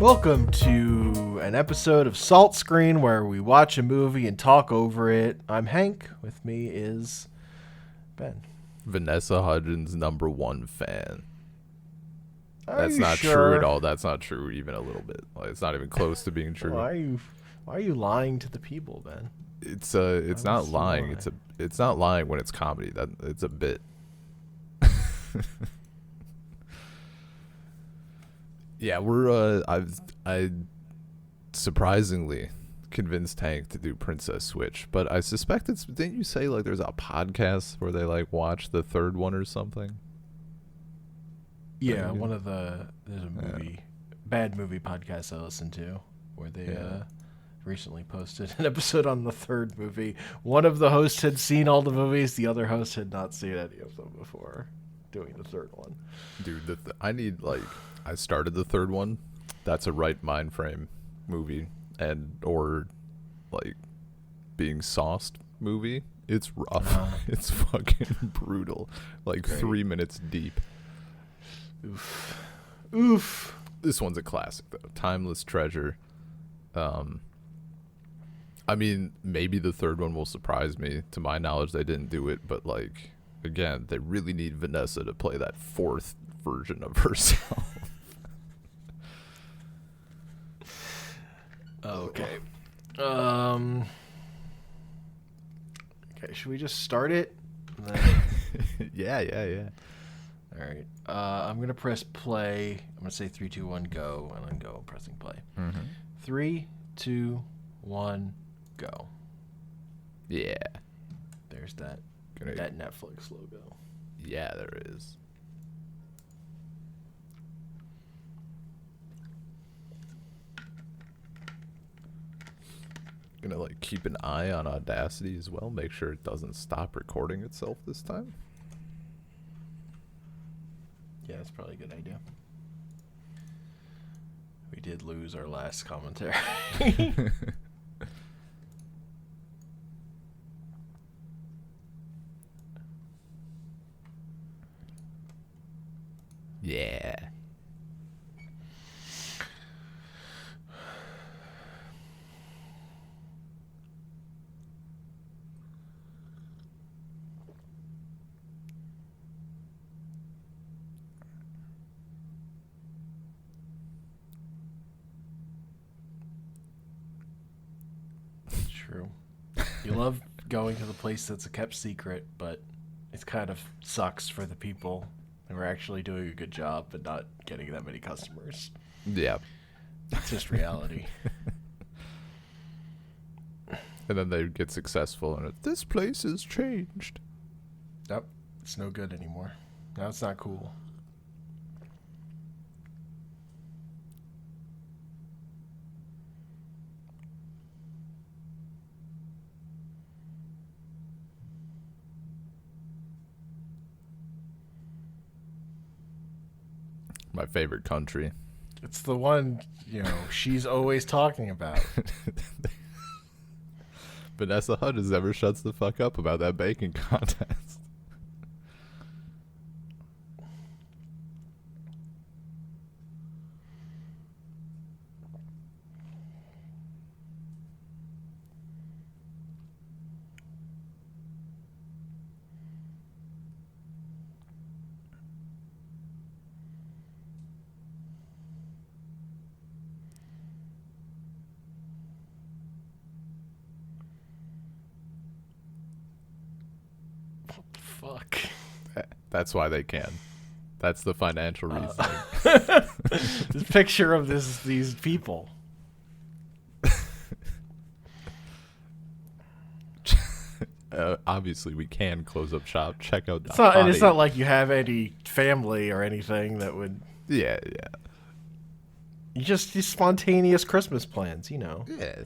Welcome to an episode of Salt Screen where we watch a movie and talk over it. I'm Hank. With me is Ben. Vanessa Hudgens, #1 fan. Are That's you not sure? true at all. That's not true even a little bit. Like, it's not even close to being true. Why are you lying to the people, Ben? It's Why not would you lying. lie? It's not lying when it's comedy. That it's a bit. Yeah, I surprisingly convinced Hank to do Princess Switch, but I suspect didn't you say like there's a podcast where they like watch the third one or something? Yeah, Maybe. there's a bad movie podcast I listen to where they recently posted an episode on the third movie. One of the hosts had seen all the movies, the other host had not seen any of them before doing the third one. Dude, I started the third one. That's a right mind frame movie or like being sauced movie. It's rough. It's fucking brutal. Like Great. 3 minutes deep. Oof. This one's a classic though. Timeless treasure. I mean, maybe the third one will surprise me. To my knowledge, they didn't do it, but like again, they really need Vanessa to play that fourth version of herself. Okay. Okay, should we just start it? Yeah. All right. I'm going to press play. I'm going to say 3, 2, 1, go, and then go. I'm pressing play. Mm-hmm. 3, 2, 1, go. Yeah. There's that Netflix logo. Yeah, there is. Gonna like keep an eye on Audacity as well. Make sure it doesn't stop recording itself this time. Yeah, that's probably a good idea. We did lose our last commentary. Yeah. True. You love going to the place that's a kept secret, but it kind of sucks for the people who are actually doing a good job but not getting that many customers. Yeah. It's just reality. And then they get successful and this place has changed. Nope, it's no good anymore. Now it's not cool. My favorite country. It's the one, she's always talking about. Vanessa Hudgens never shuts the fuck up about that baking contest. Fuck. That's why they can. That's the financial reason. This picture of these people. Obviously, we can close up shop. Check out. It's not like you have any family or anything that would. Yeah. You just these spontaneous Christmas plans, Yeah.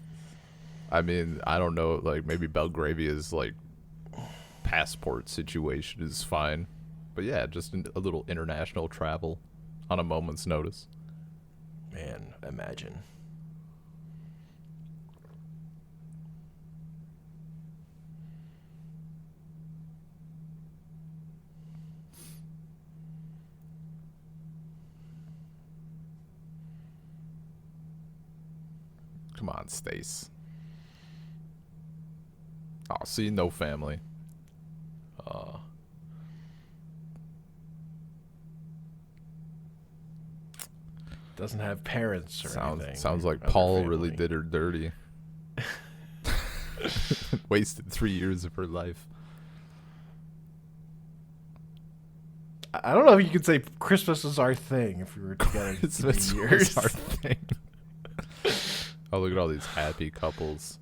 I mean, I don't know. Like maybe Belgravia's like passport situation is fine, but yeah, just a little international travel on a moment's notice. Man, imagine. Come on, Stace. Oh, see, no family. Doesn't have parents or anything. Sounds like Other Paul family. really did her dirty. Wasted 3 years of her life. I don't know if you could say Christmas is our thing if we were together for 3 Christmas years. was our thing. Oh, look at all these happy couples.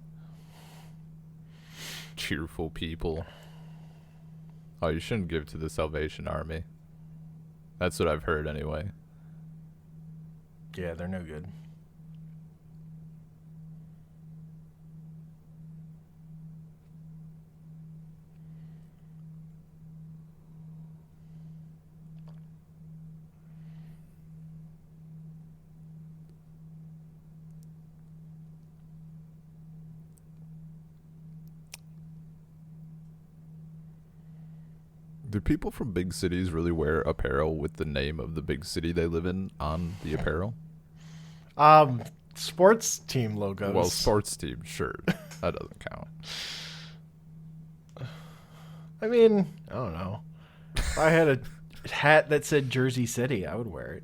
Cheerful people. Oh, you shouldn't give to the Salvation Army. That's what I've heard anyway. Yeah, they're no good. Do people from big cities really wear apparel with the name of the big city they live in on the apparel? Sports team logos. Well, sports team, sure. That doesn't count. I mean, I don't know. If I had a hat that said Jersey City, I would wear it.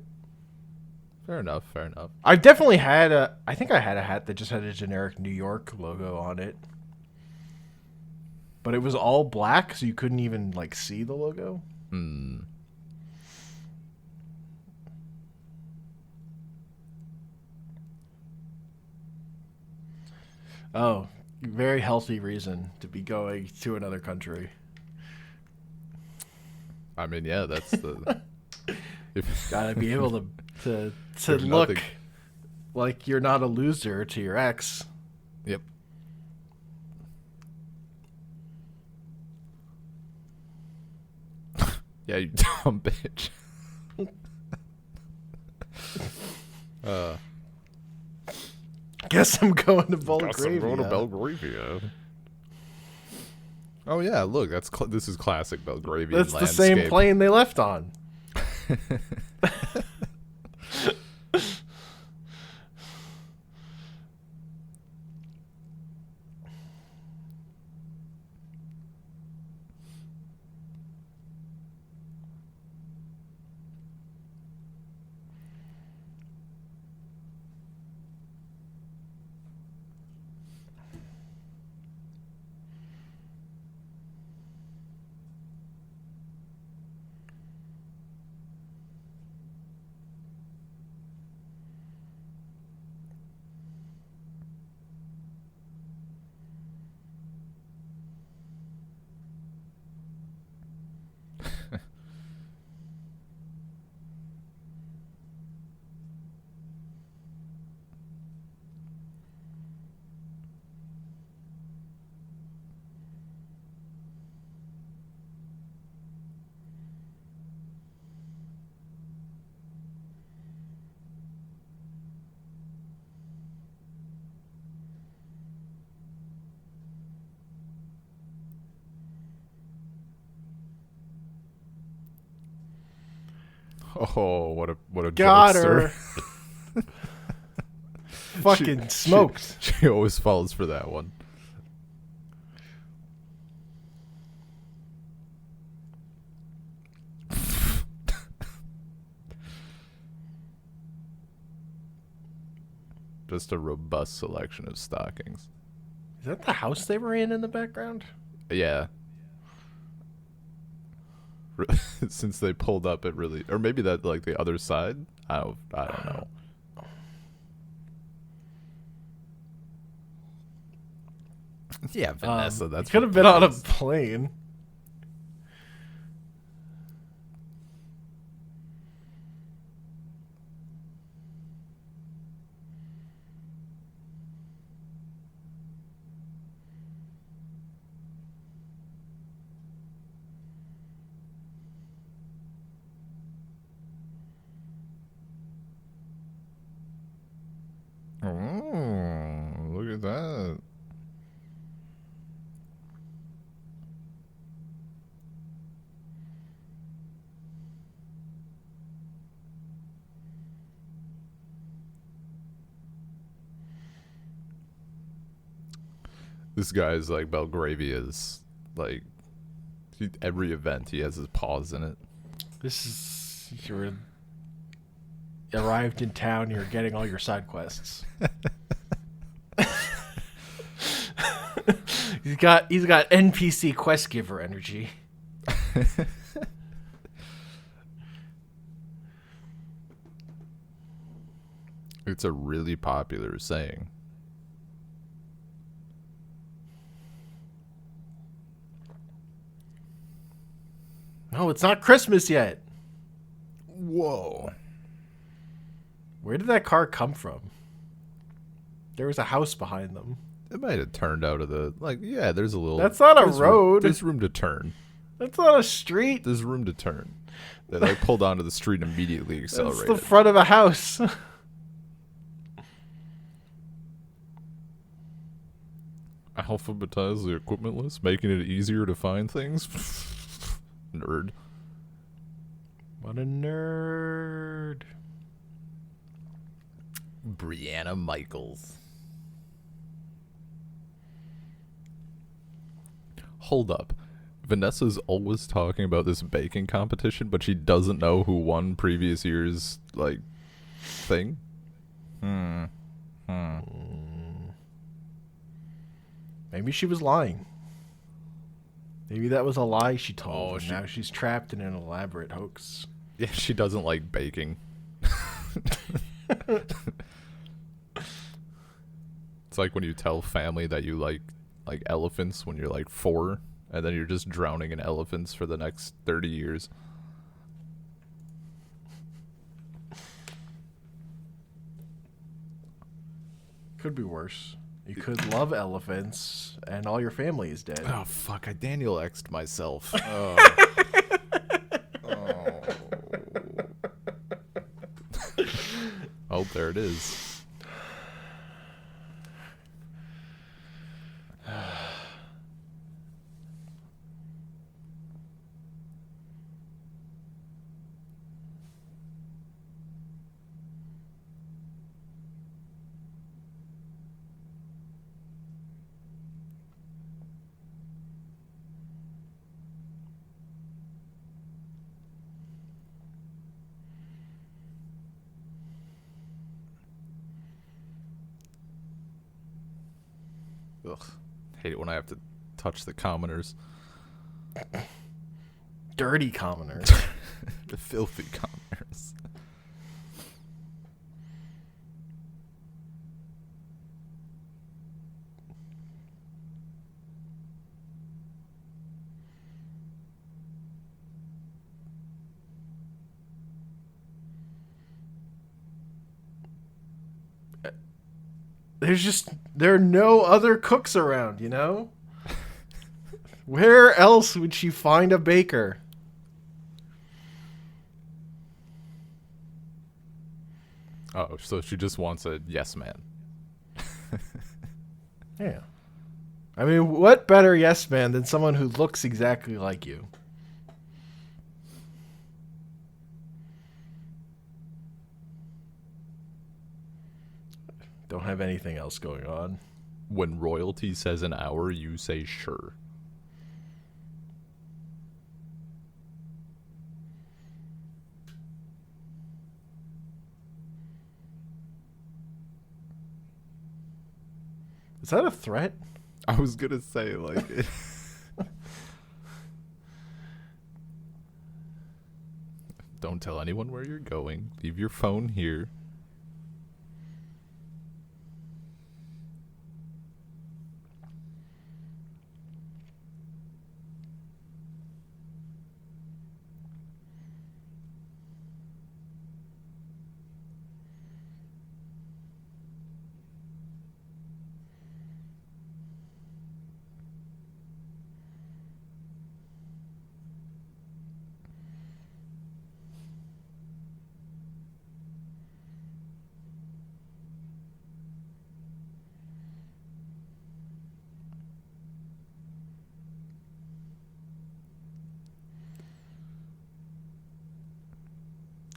Fair enough, fair enough. I definitely had I think I had a hat that just had a generic New York logo on it. But it was all black, so you couldn't even, like, see the logo. Hmm. Oh, very healthy reason to be going to another country. I mean, yeah, that's the... Gotta be able to If look nothing- like you're not a loser to your ex. Yep. Yeah, you dumb bitch. Guess I'm going to Guess I'm Belgravia. going to Belgravia. Oh yeah, look, this is classic Belgravian That's the landscape. same plane they left on. Oh, what a Got jokester. her. Fucking smoked. She always falls for that one. Just a robust selection of stockings. Is that the house they were in the background? Yeah. Since they pulled up, it really, or maybe that like the other side. I don't know. Yeah, Vanessa. That's could have been on a plane. Oh, look at that. This guy's like Belgravia's like every event he has his paws in it. This is you're arrived in town. You're getting all your side quests. he's got NPC quest giver energy. It's a really popular saying. No, it's not Christmas yet. Whoa. Where did that car come from? There was a house behind them. It might have turned out of the yeah. There's a little. That's not a road. There's room to turn. That's not a street. There's room to turn. They like pulled onto the street and immediately accelerated. That's the front of a house. Alphabetize the equipment list, making it easier to find things. Nerd. What a nerd. Brianna Michaels. Hold up. Vanessa's always talking about this baking competition, but she doesn't know who won previous year's, like, thing? Maybe she was lying. Maybe that was a lie she told. Oh, And now she's trapped in an elaborate hoax. Yeah, she doesn't like baking. It's like when you tell family that you like elephants when you're like 4, and then you're just drowning in elephants for the next 30 years. Could be worse. You could love elephants, and all your family is dead. Oh, fuck. I Daniel X'd myself. Oh, there it is. Ugh. Hate it when I have to touch the commoners. Dirty commoners. The filthy commoners. There are no other cooks around, you know? Where else would she find a baker? Oh, so she just wants a yes man. Yeah. I mean, what better yes man than someone who looks exactly like you? Don't have anything else going on. When royalty says an hour, you say sure. Is that a threat? I was gonna say, like... Don't tell anyone where you're going. Leave your phone here.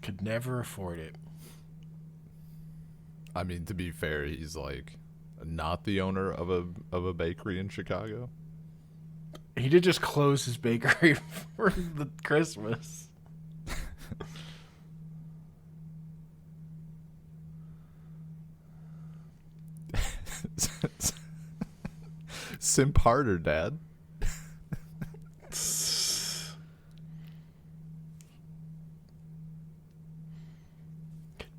Could never afford it. I mean, to be fair, he's like Not the owner of a bakery in Chicago. He did just close his bakery for the Christmas. Simp harder, Dad.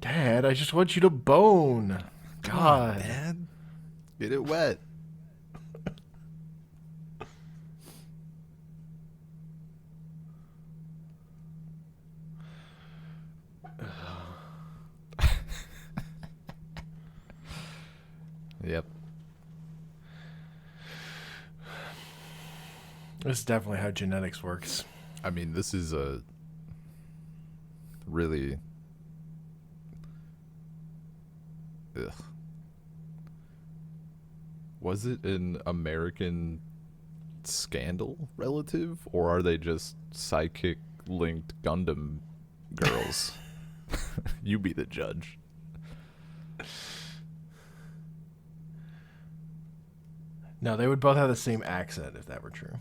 Dad, I just want you to bone. Come God. on, Dad. Get it wet. Yep. This is definitely how genetics works. I mean, this is a really... Ugh. Was it an American Scandal relative, or are they just psychic-linked Gundam girls? You be the judge. No, they would both have the same accent if that were true.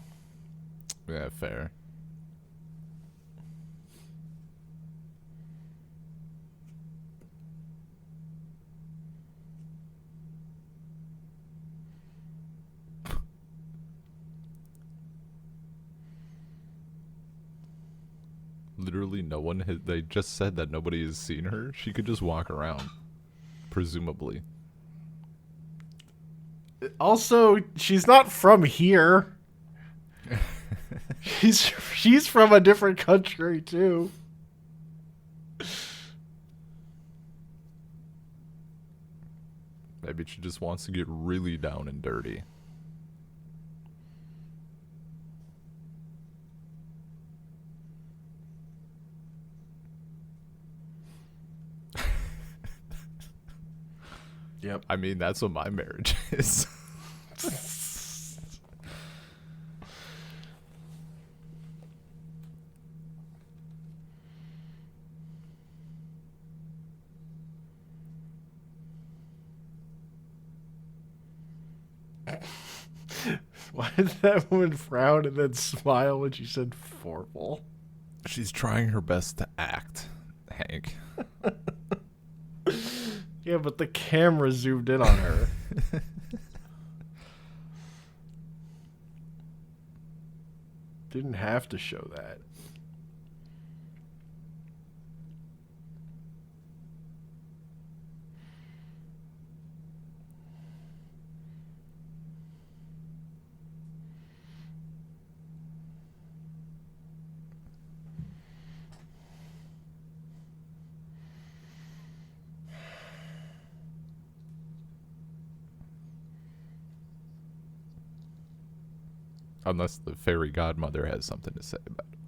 Yeah, fair. Literally no one has... They just said that nobody has seen her. She could just walk around. Presumably. Also, she's not from here. She's from a different country too. Maybe she just wants to get really down and dirty. Yep. I mean, that's what my marriage is. Why did that woman frown and then smile when she said formal? She's trying her best to act, Hank. Yeah, but the camera zoomed in on her. Didn't have to show that. Unless the fairy godmother has something to say about it.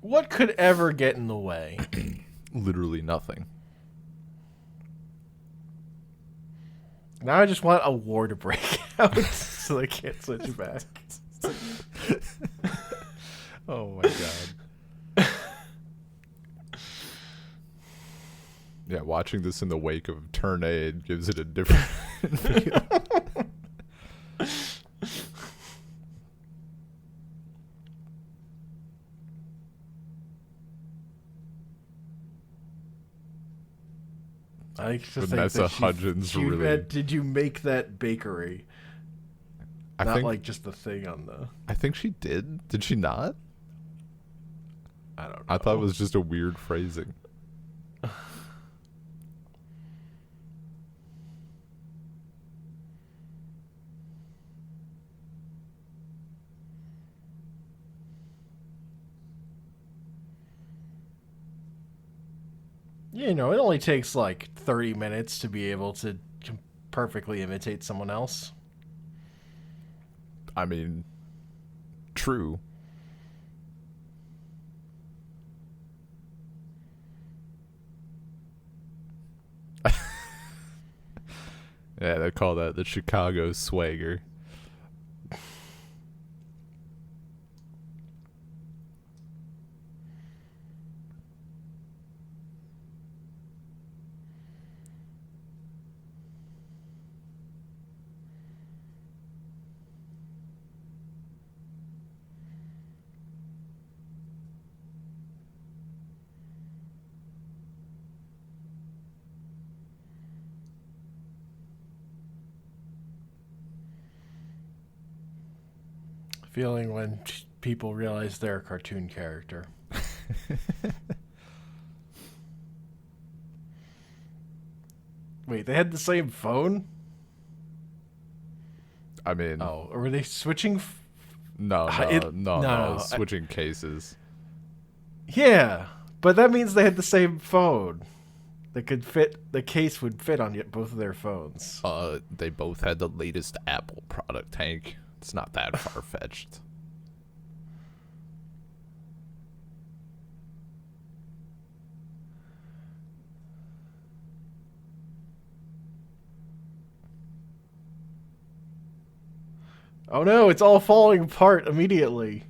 What could ever get in the way? Literally nothing. Now I just want a war to break out so they can't switch back. Oh my god. Yeah, watching this in the wake of Turn Aid gives it a different feel. I just think Vanessa that Hudgens really... Did you make that bakery? Not think, like just the thing on the... I think she did. Did she not? I don't know. I thought it was just a weird phrasing. You know, it only takes like 30 minutes to be able to perfectly imitate someone else. I mean, true. Yeah, they call that the Chicago swagger. feeling when people realize they're a cartoon character. Wait, they had the same phone? I mean, Oh, or were they switching? no, No. switching cases. Yeah, but that means they had the same phone. That could fit. The case would fit on both of their phones. They both had the latest Apple product, Hank. It's not that far fetched. Oh no, it's all falling apart immediately.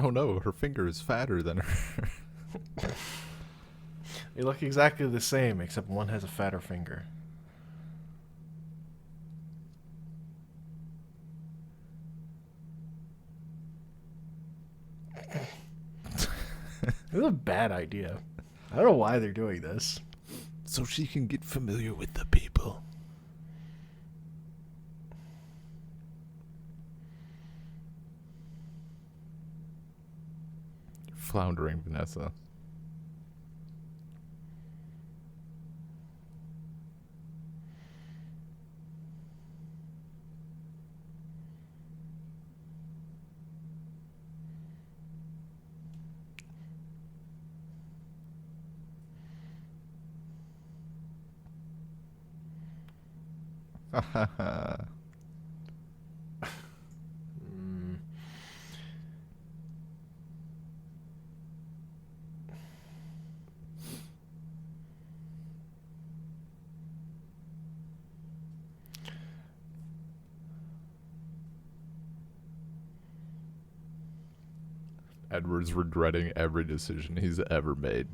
Oh no, her finger is fatter than her. They look exactly the same, except one has a fatter finger. This is a bad idea. I don't know why they're doing this. So she can get familiar with the people. Floundering, Vanessa. Edward's regretting every decision he's ever made.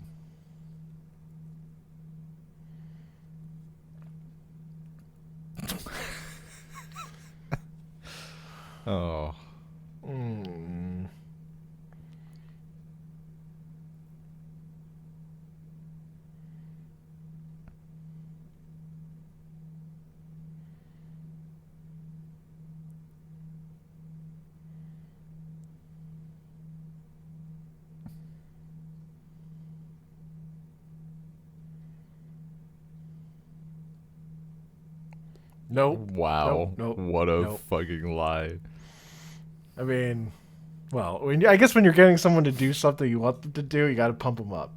Oh. Nope. Wow. Nope. What a Nope. fucking lie. I mean, well, I guess when you're getting someone to do something you want them to do, you got to pump them up.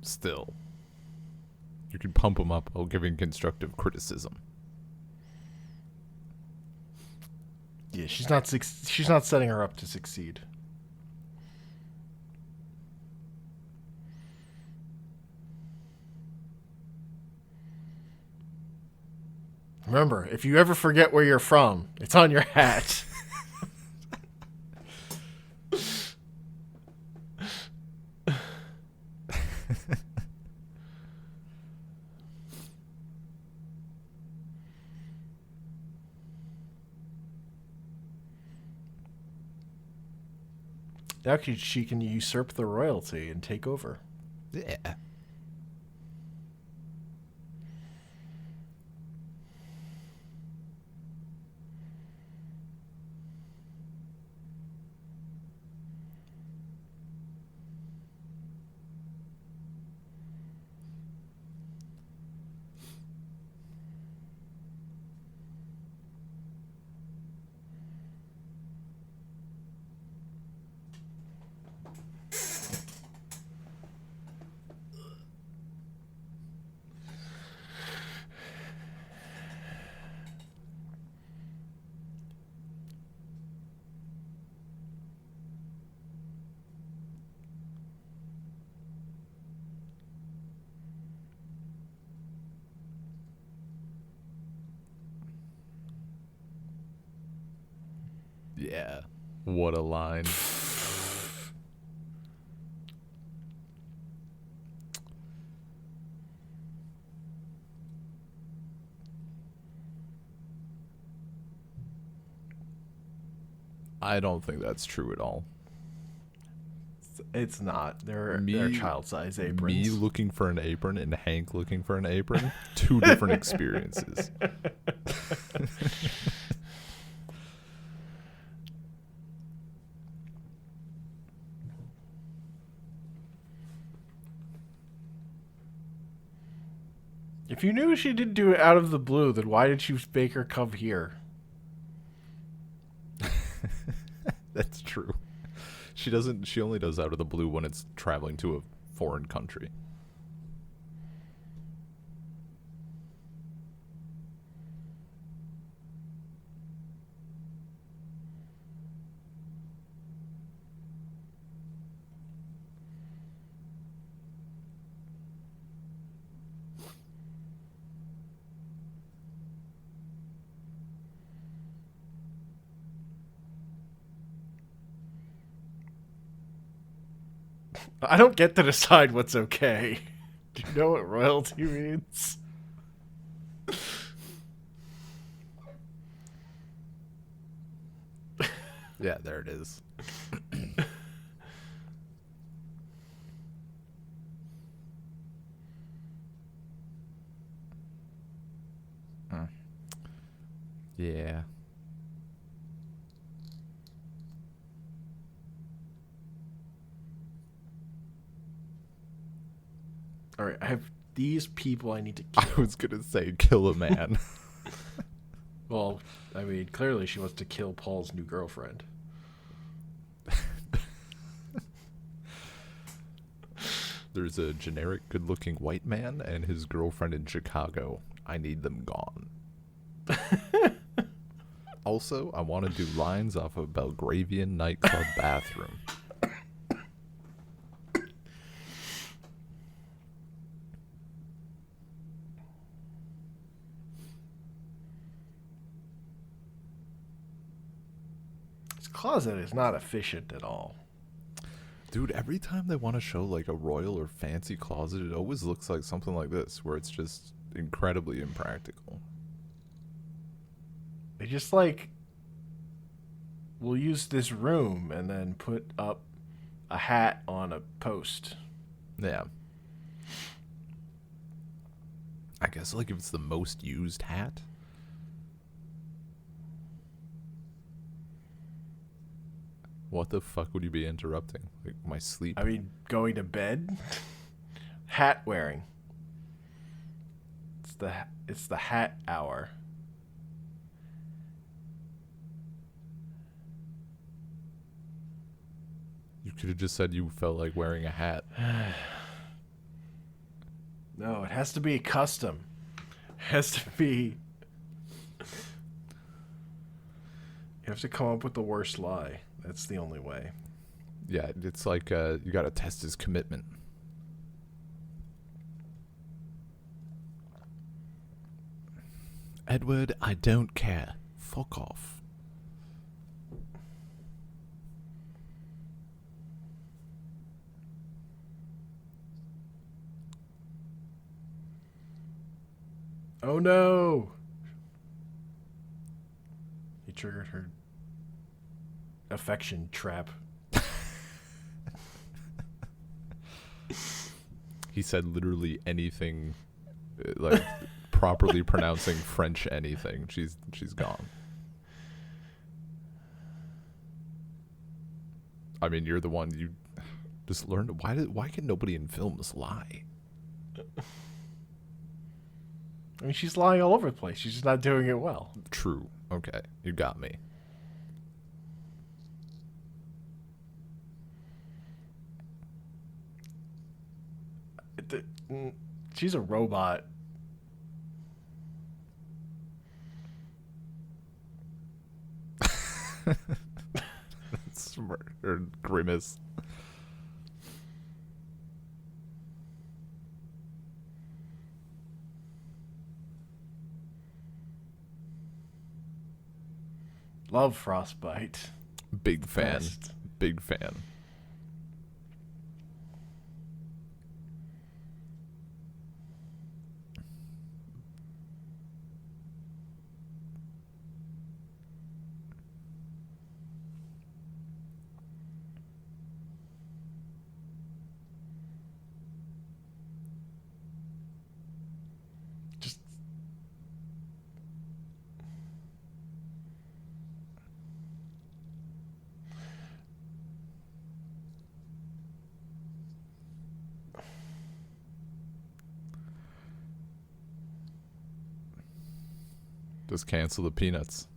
Still. You can pump them up while giving constructive criticism. Yeah, she's not setting her up to succeed. Remember, if you ever forget where you're from, it's on your hat. Now she can usurp the royalty and take over. Yeah. Yeah. What a line. I don't think that's true at all. It's not. They're child-size aprons. Me looking for an apron and Hank looking for an apron. Two different experiences. If you knew she didn't do it out of the blue, then why did you make her come here? That's true. She only does out of the blue when it's traveling to a foreign country. I don't get to decide what's okay. Do you know what royalty means? Yeah, there it is. Yeah. All right, I have these people I need to kill. I was gonna say kill a man. Well, I mean, clearly she wants to kill Paul's new girlfriend. There's a generic good-looking white man and his girlfriend in Chicago. I need them gone. Also, I want to do lines off a Belgravian nightclub bathroom. This closet is not efficient at all. Dude, every time they want to show like a royal or fancy closet, it always looks like something like this, where it's just incredibly impractical. They just like, we'll use this room and then put up a hat on a post. Yeah. I guess like if it's the most used hat. What the fuck would you be interrupting? Like my sleep? I mean, going to bed, hat wearing. It's the hat hour. You could have just said you felt like wearing a hat. No, it has to be custom. It has to be. You have to come up with the worst lie. That's the only way. Yeah, it's like you gotta test his commitment. Edward, I don't care. Fuck off. Oh no! He triggered her affection trap. He said literally anything, like properly pronouncing French anything. She's gone. I mean, you're the one, you just learned. Why can nobody in films lie? I mean, she's lying all over the place. She's just not doing it well. True. Okay, you got me. She's a robot. Smart or grimace. Love Frostbite. Big fan. Best. Big fan. Just cancel the peanuts.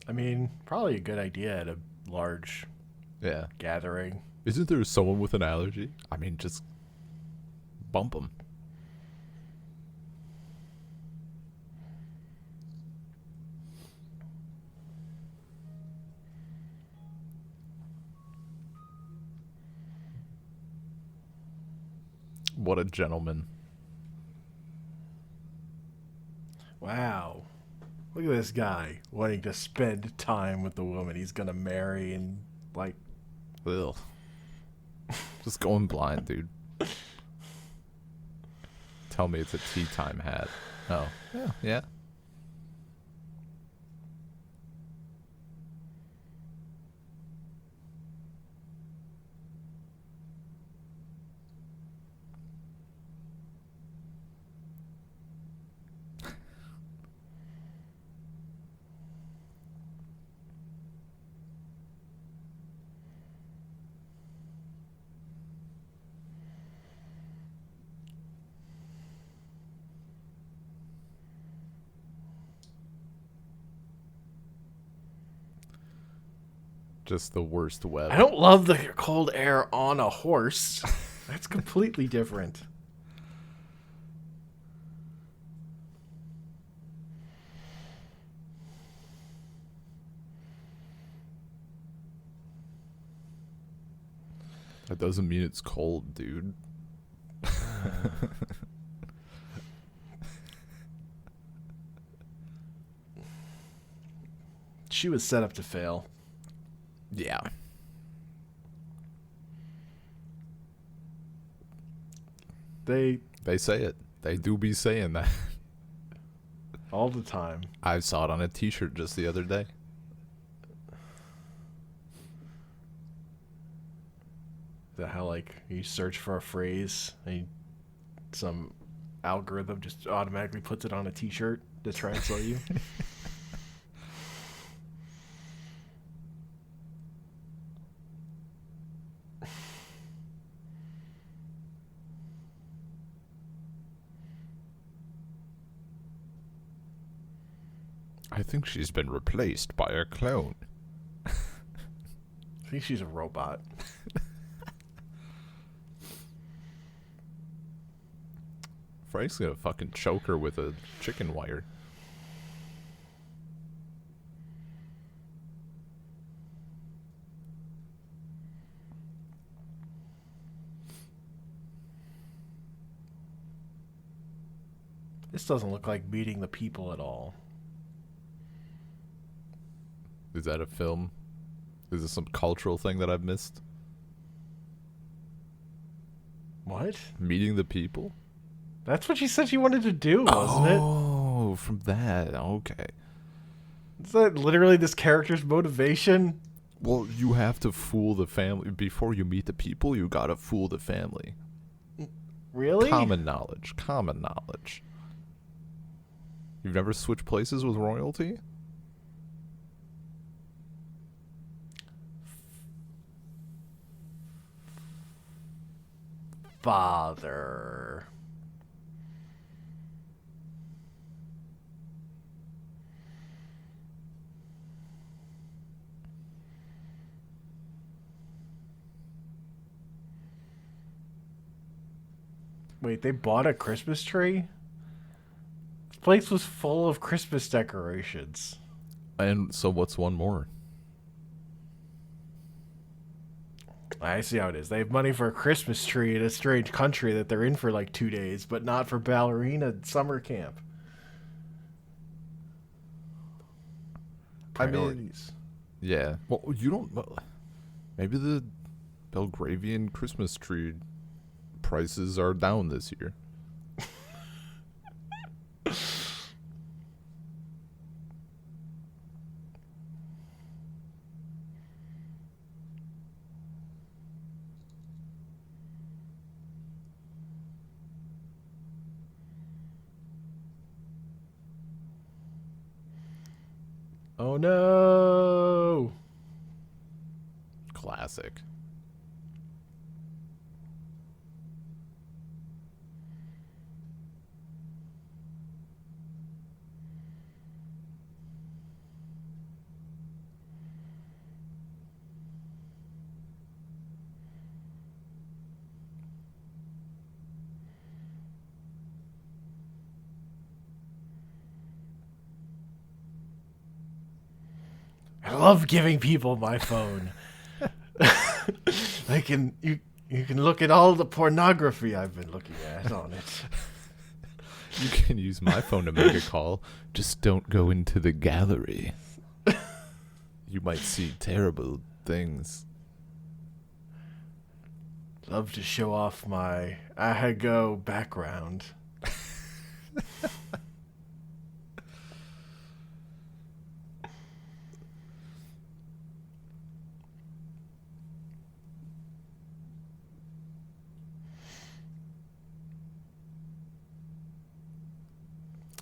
I mean, probably a good idea at a large Yeah. gathering. Isn't there someone with an allergy? I mean, just bump them. What a gentleman. Wow. Look at this guy wanting to spend time with the woman he's going to marry and, like... Ugh. Just going blind, dude. Tell me it's a tea time hat. Oh. Yeah. Yeah. Just the worst web. I don't love the cold air on a horse. That's completely different. That doesn't mean it's cold, dude. She was set up to fail. Yeah. They say it. They do be saying that. all the time. I saw it on a t-shirt just the other day. Is that how, like, you search for a phrase and some algorithm just automatically puts it on a t-shirt to try and sell you? I think she's been replaced by a clone. I think she's a robot. Frank's gonna fucking choke her with a chicken wire. This doesn't look like meeting the people at all. Is that a film? Is this some cultural thing that I've missed? What? Meeting the people? That's what she said she wanted to do, wasn't it? Oh, from that. Okay. Is that literally this character's motivation? Well, you have to fool the family. Before you meet the people, you gotta fool the family. Really? Common knowledge. Common knowledge. You've never switched places with royalty? Father. Wait, they bought a Christmas tree? This place was full of Christmas decorations. And so what's one more? I see how it is. They have money for a Christmas tree in a strange country that they're in for like 2 days, but not for ballerina summer camp. Priorities. Yeah. Well, you don't... Maybe the Belgravian Christmas tree prices are down this year. Oh no! Classic. I love giving people my phone. You can look at all the pornography I've been looking at on it. You can use my phone to make a call. Just don't go into the gallery. You might see terrible things. Love to show off my Ahago background.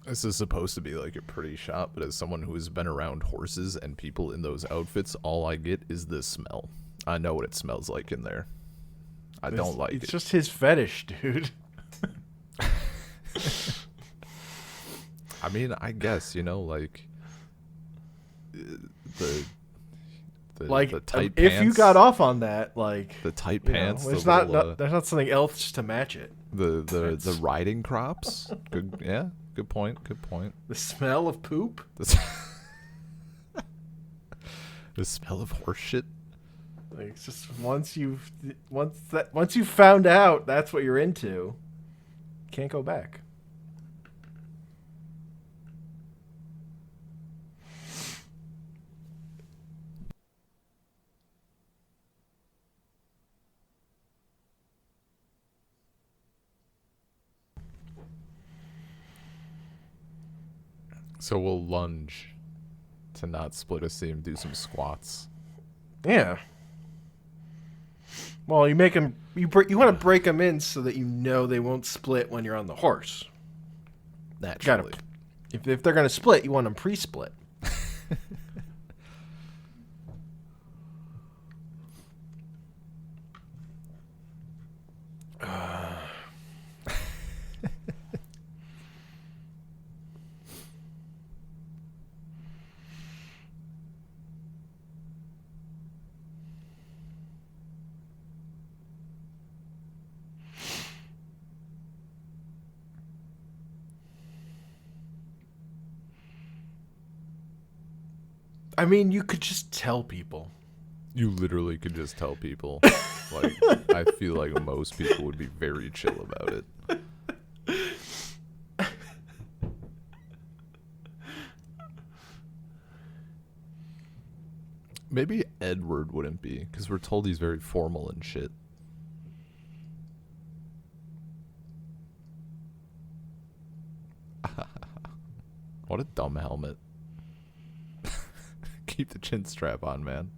This is supposed to be like a pretty shot, but as someone who has been around horses and people in those outfits, all I get is the smell. I know what it smells like in there. I don't like it. It's just his fetish, dude. I mean, I guess, like the tight pants. If you got off on that, like the tight pants, there's the there's not something else to match it. The riding crops. Good, yeah. Good point. The smell of poop. The smell of horse shit. Like, it's just once you found out that's what you're into, can't go back. So we'll lunge to not split a seam, do some squats. Yeah. Well, you make them. You want to break them in so that they won't split when you're on the horse. Naturally. If they're gonna split, you want them pre-split. I mean, you could just tell people. You literally could just tell people. Like, I feel like most people would be very chill about it. Maybe Edward wouldn't be, because we're told he's very formal and shit. What a dumb helmet. Keep the chin strap on, man.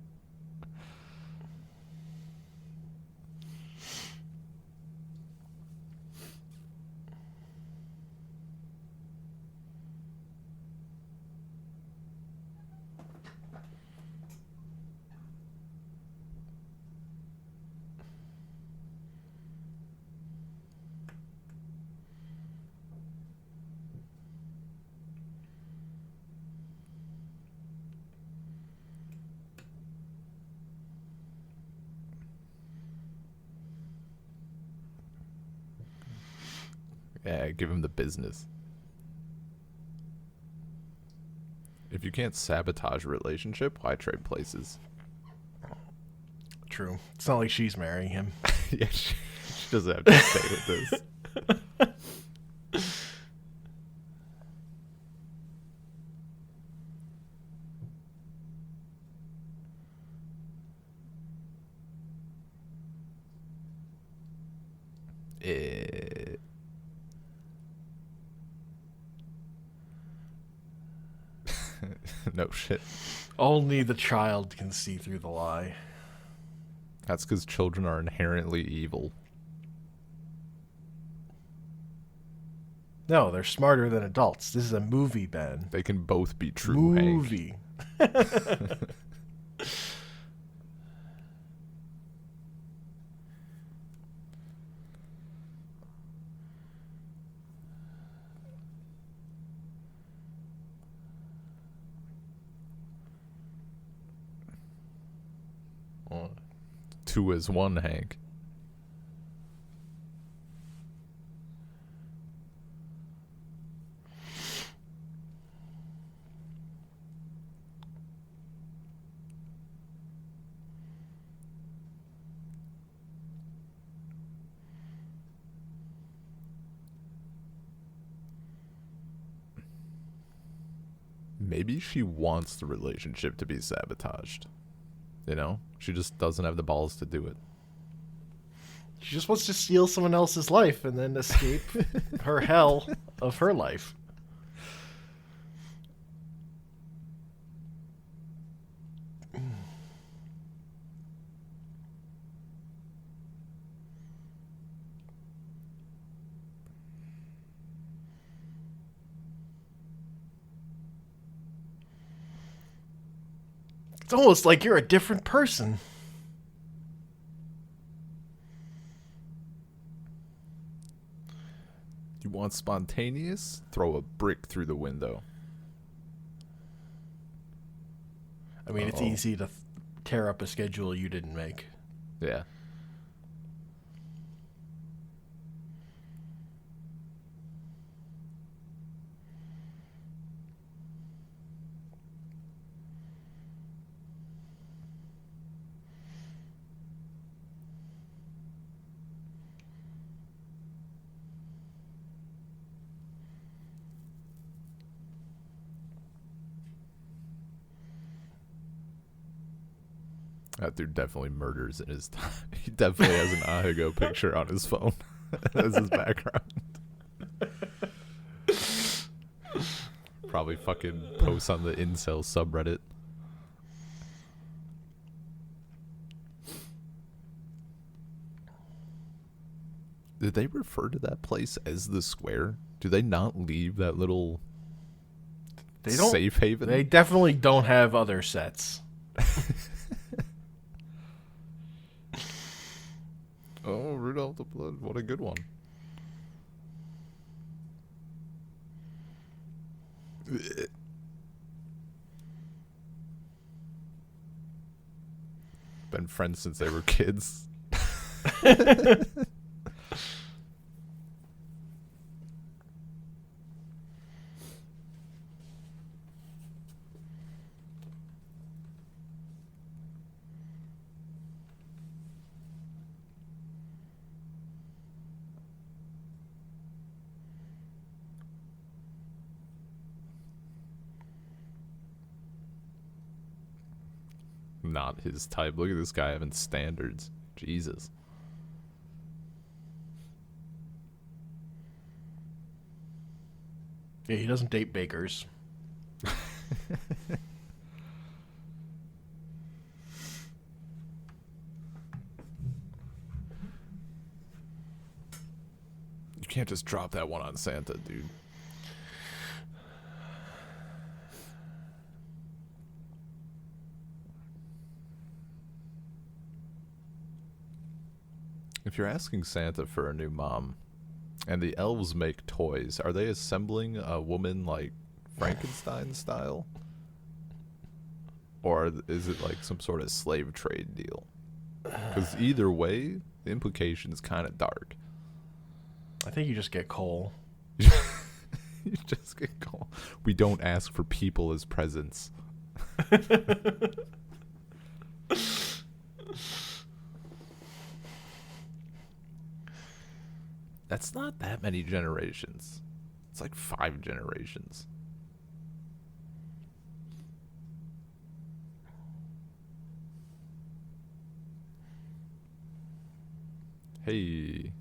Yeah, give him the business. If you can't sabotage a relationship, why trade places? True. It's not like she's marrying him. Yeah, she doesn't have to stay with this. No shit. Only the child can see through the lie. That's because children are inherently evil. No, they're smarter than adults. This is a movie, Ben. They can both be true, Movie. Two is one, Hank. maybe she wants the relationship to be sabotaged. You know? She just doesn't have the balls to do it. She just wants to steal someone else's life and then escape her hell of her life. It's almost like you're a different person. You want spontaneous? Throw a brick through the window. I mean, it's easy to tear up a schedule you didn't make. Yeah. That dude definitely murders in his time. He definitely has an Ahigo picture on his phone as his background. Probably fucking posts on the incel subreddit. Did they refer to that place as the square? Do they not leave that little safe haven? They definitely don't have other sets. Oh, Rudolph the Blood. What a good one. Been friends since they were kids. Not his type. Look at this guy having standards. Jesus. Yeah, he doesn't date bakers. You can't just drop that one on Santa, dude. If you're asking Santa for a new mom, and the elves make toys, are they assembling a woman like Frankenstein style? Or is it like some sort of slave trade deal? Because either way, the implication is kind of dark. I think you just get coal. You just get coal. We don't ask for people as presents. That's not that many generations. It's like 5 generations. Hey.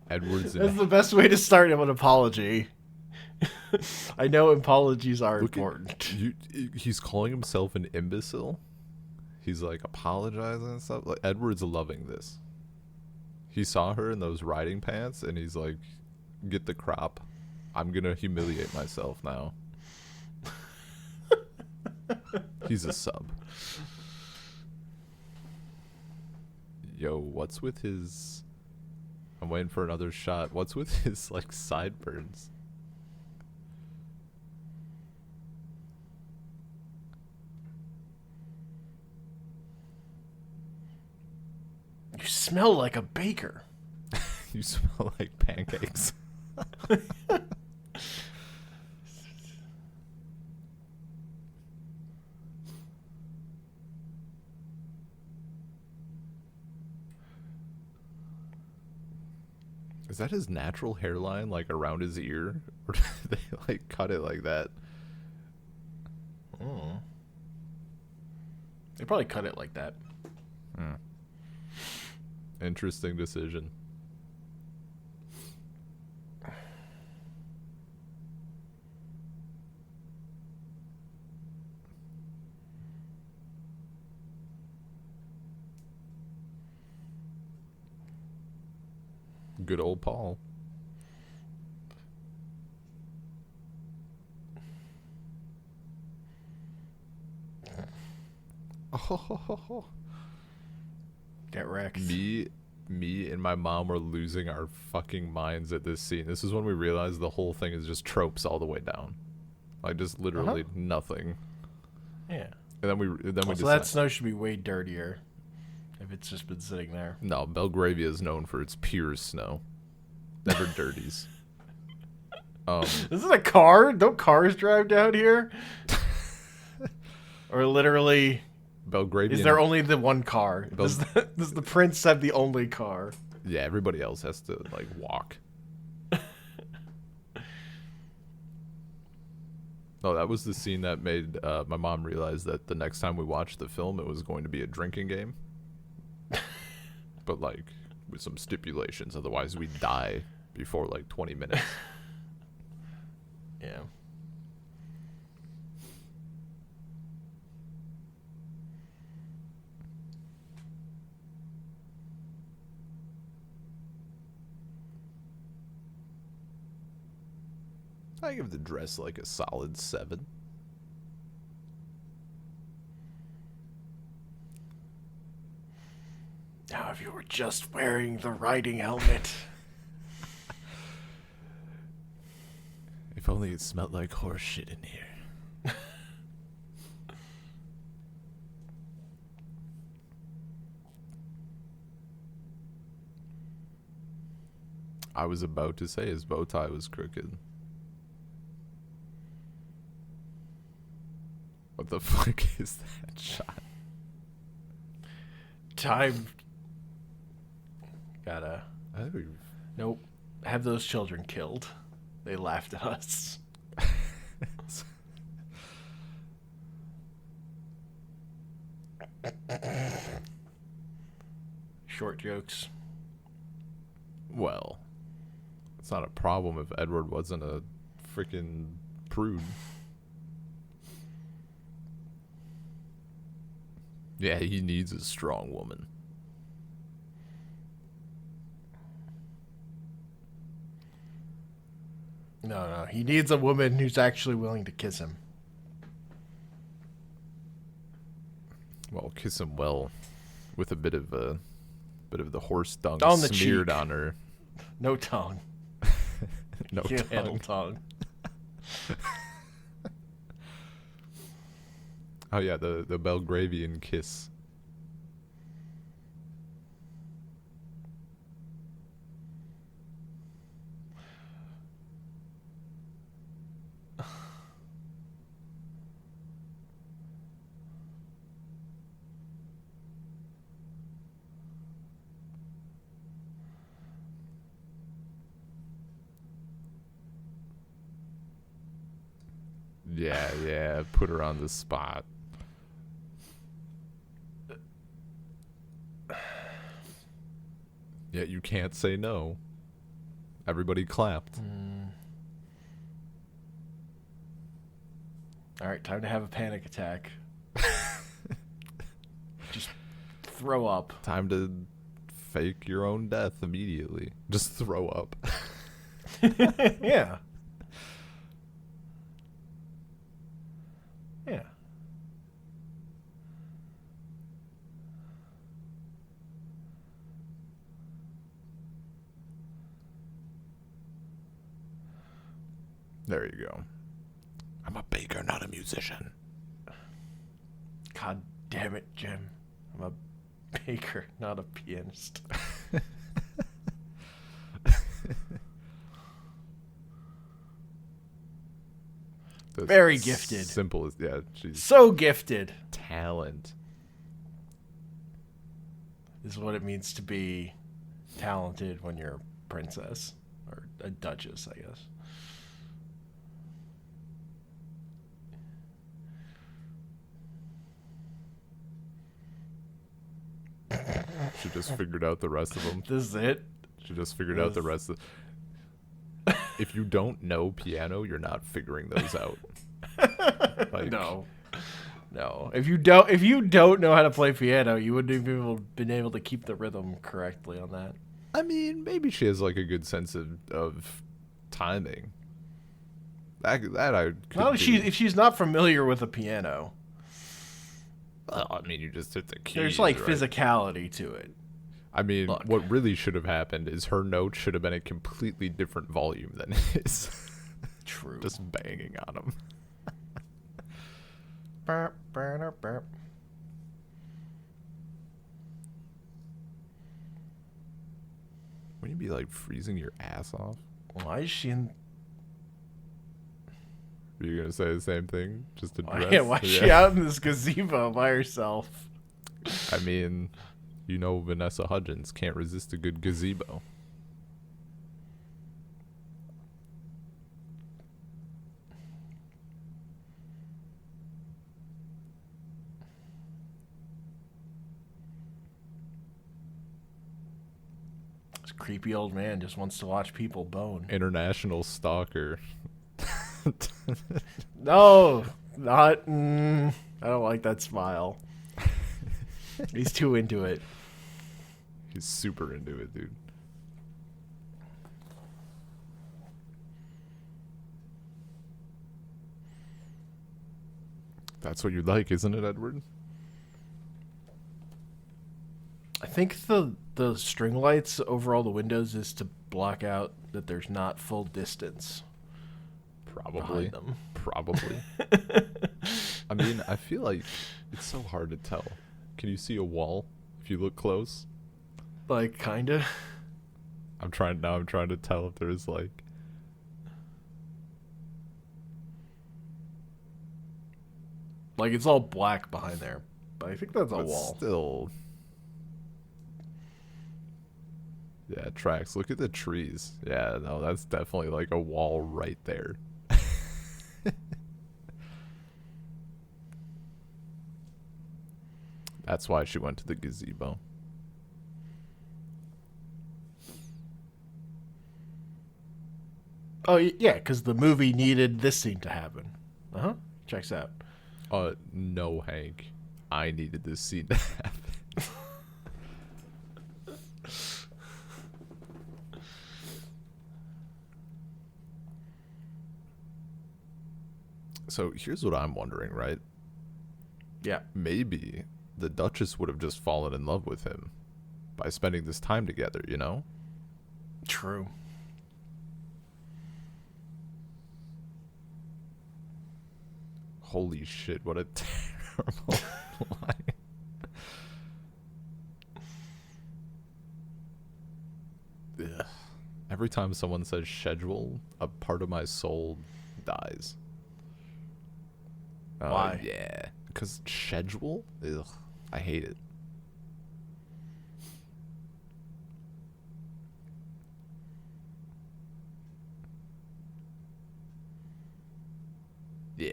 Edwards. That's the best way to start an apology. I know apologies are important. He's calling himself an imbecile. He's like apologizing and stuff. Like Edward's loving this. He saw her in those riding pants, and he's like, "Get the crop. I'm gonna humiliate myself now." He's a sub. Yo, what's with his... I'm waiting for another shot. What's with his, like, sideburns? You smell like a baker. You smell like pancakes. Is that his natural hairline, like around his ear, or did they like cut it like that? Oh. They probably cut it like that. Interesting decision. Good old Paul. Oh. Get wrecked. Me and my mom were losing our fucking minds at this scene. This is when we realized the whole thing is just tropes all the way down. Like just literally nothing. Yeah. And then we So that snow should be way dirtier if it's just been sitting there. No, Belgravia is known for its pure snow. Never dirties. This is a car? Don't cars drive down here? Or literally, Belgravian. is there only the one car? Does the prince have the only car? Yeah, everybody else has to like walk. No, that was the scene that made my mom realize that the next time we watched the film, it was going to be a drinking game. But like with some stipulations, otherwise we'd die before like 20 minutes. Yeah. I give the dress like a solid 7. Now, if you were just wearing the riding helmet. If only it smelled like horse shit in here. I was about to say his bow tie was crooked. What the fuck is that shot? Time. Gotta. I think Nope. Have those children killed. They laughed at us. Short jokes. Well, it's not a problem if Edward wasn't a freaking prude. Yeah, he needs a strong woman. No. He needs a woman who's actually willing to kiss him. Well, kiss him well, with a bit of the horse dung On the smeared cheek. on her. No tongue. No Can't handle tongue. tongue. Oh yeah, the Belgravian kiss. Yeah, put her on the spot. Yeah, you can't say no. Everybody clapped. All right, time to have a panic attack. Just throw up. Time to fake your own death immediately. Just throw up. Yeah. Yeah. There you go. I'm a baker, not a musician. God damn it, Jim. I'm a baker, not a pianist. The Very gifted. Simple as she's So gifted. talent. This is what it means to be talented when you're a princess or a duchess, I guess. She just figured out the rest of them. This is it. She just figured out the rest of. If you don't know piano, you're not figuring those out. Like, No. If you don't know how to play piano, you wouldn't have been able to keep the rhythm correctly on that. I mean, maybe she has like a good sense of timing. That I could Not do. if she's not familiar with a piano. Well, I mean, you just hit the keys. There's like right? physicality to it. I mean, Look. what really should have happened is her note should have been a completely different volume than his. True. Just banging on him. Burp, burp, burp. Wouldn't you be like freezing your ass off? Why is she in? Are you gonna say the same thing? Just to dress? Why is she out in this gazebo by herself? I mean, you know, Vanessa Hudgens can't resist a good gazebo. This creepy old man just wants to watch people bone. International stalker. No, not. I don't like that smile. He's too into it. He's super into it, dude. That's what you like, isn't it, Edward? I think the string lights over all the windows is to block out that there's not full distance Probably. behind them. Probably. I mean, I feel like it's so hard to tell. Can you see a wall if you look close? Like, kinda. I'm trying to tell if there's like. Like, it's all black behind there. But I think that's a But wall. still. Yeah, tracks. Look at the trees. Yeah, no, that's definitely like a wall right there. That's why she went to the gazebo. Oh, yeah, because the movie needed this scene to happen. Uh-huh. Checks out. No, Hank. I needed this scene to happen. So here's what I'm wondering, right? Yeah. Maybe the Duchess would have just fallen in love with him by spending this time together, you know? True. Holy shit, what a terrible line. Ugh. Every time someone says schedule, a part of my soul dies. Why? Yeah. Because schedule? Ugh. I hate it. Yeah.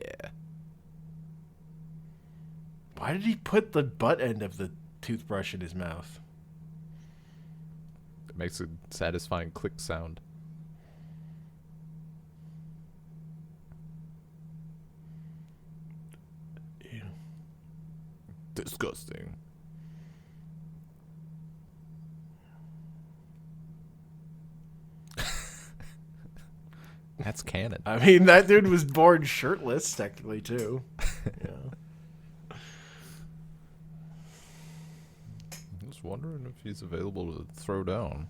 Why did he put the butt end of the toothbrush in his mouth? It makes a satisfying click sound. Ew. Disgusting. That's canon. I mean, that dude was born shirtless, technically, too. Yeah. I'm just wondering if he's available to throw down.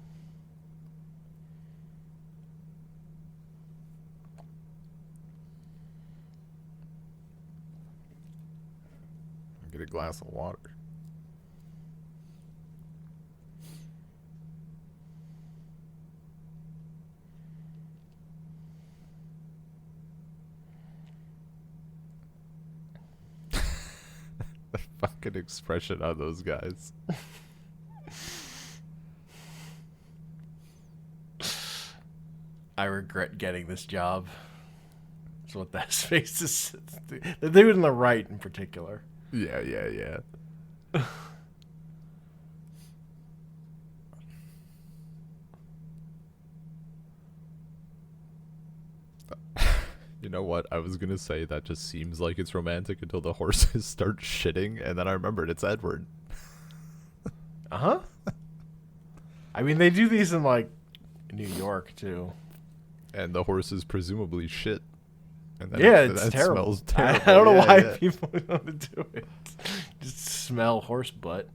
Get a glass of water. fucking expression on those guys. I regret getting this job. That's what that face is. The dude on the right in particular. Yeah. You know what? I was gonna say that just seems like it's romantic until the horses start shitting, and then I remembered it's Edward. Uh-huh. I mean, they do these in, like, New York, too. And the horses presumably shit. And then Yeah, it's that terrible. smells terrible. I don't know why Yeah. people want to do it. Just smell horse butt.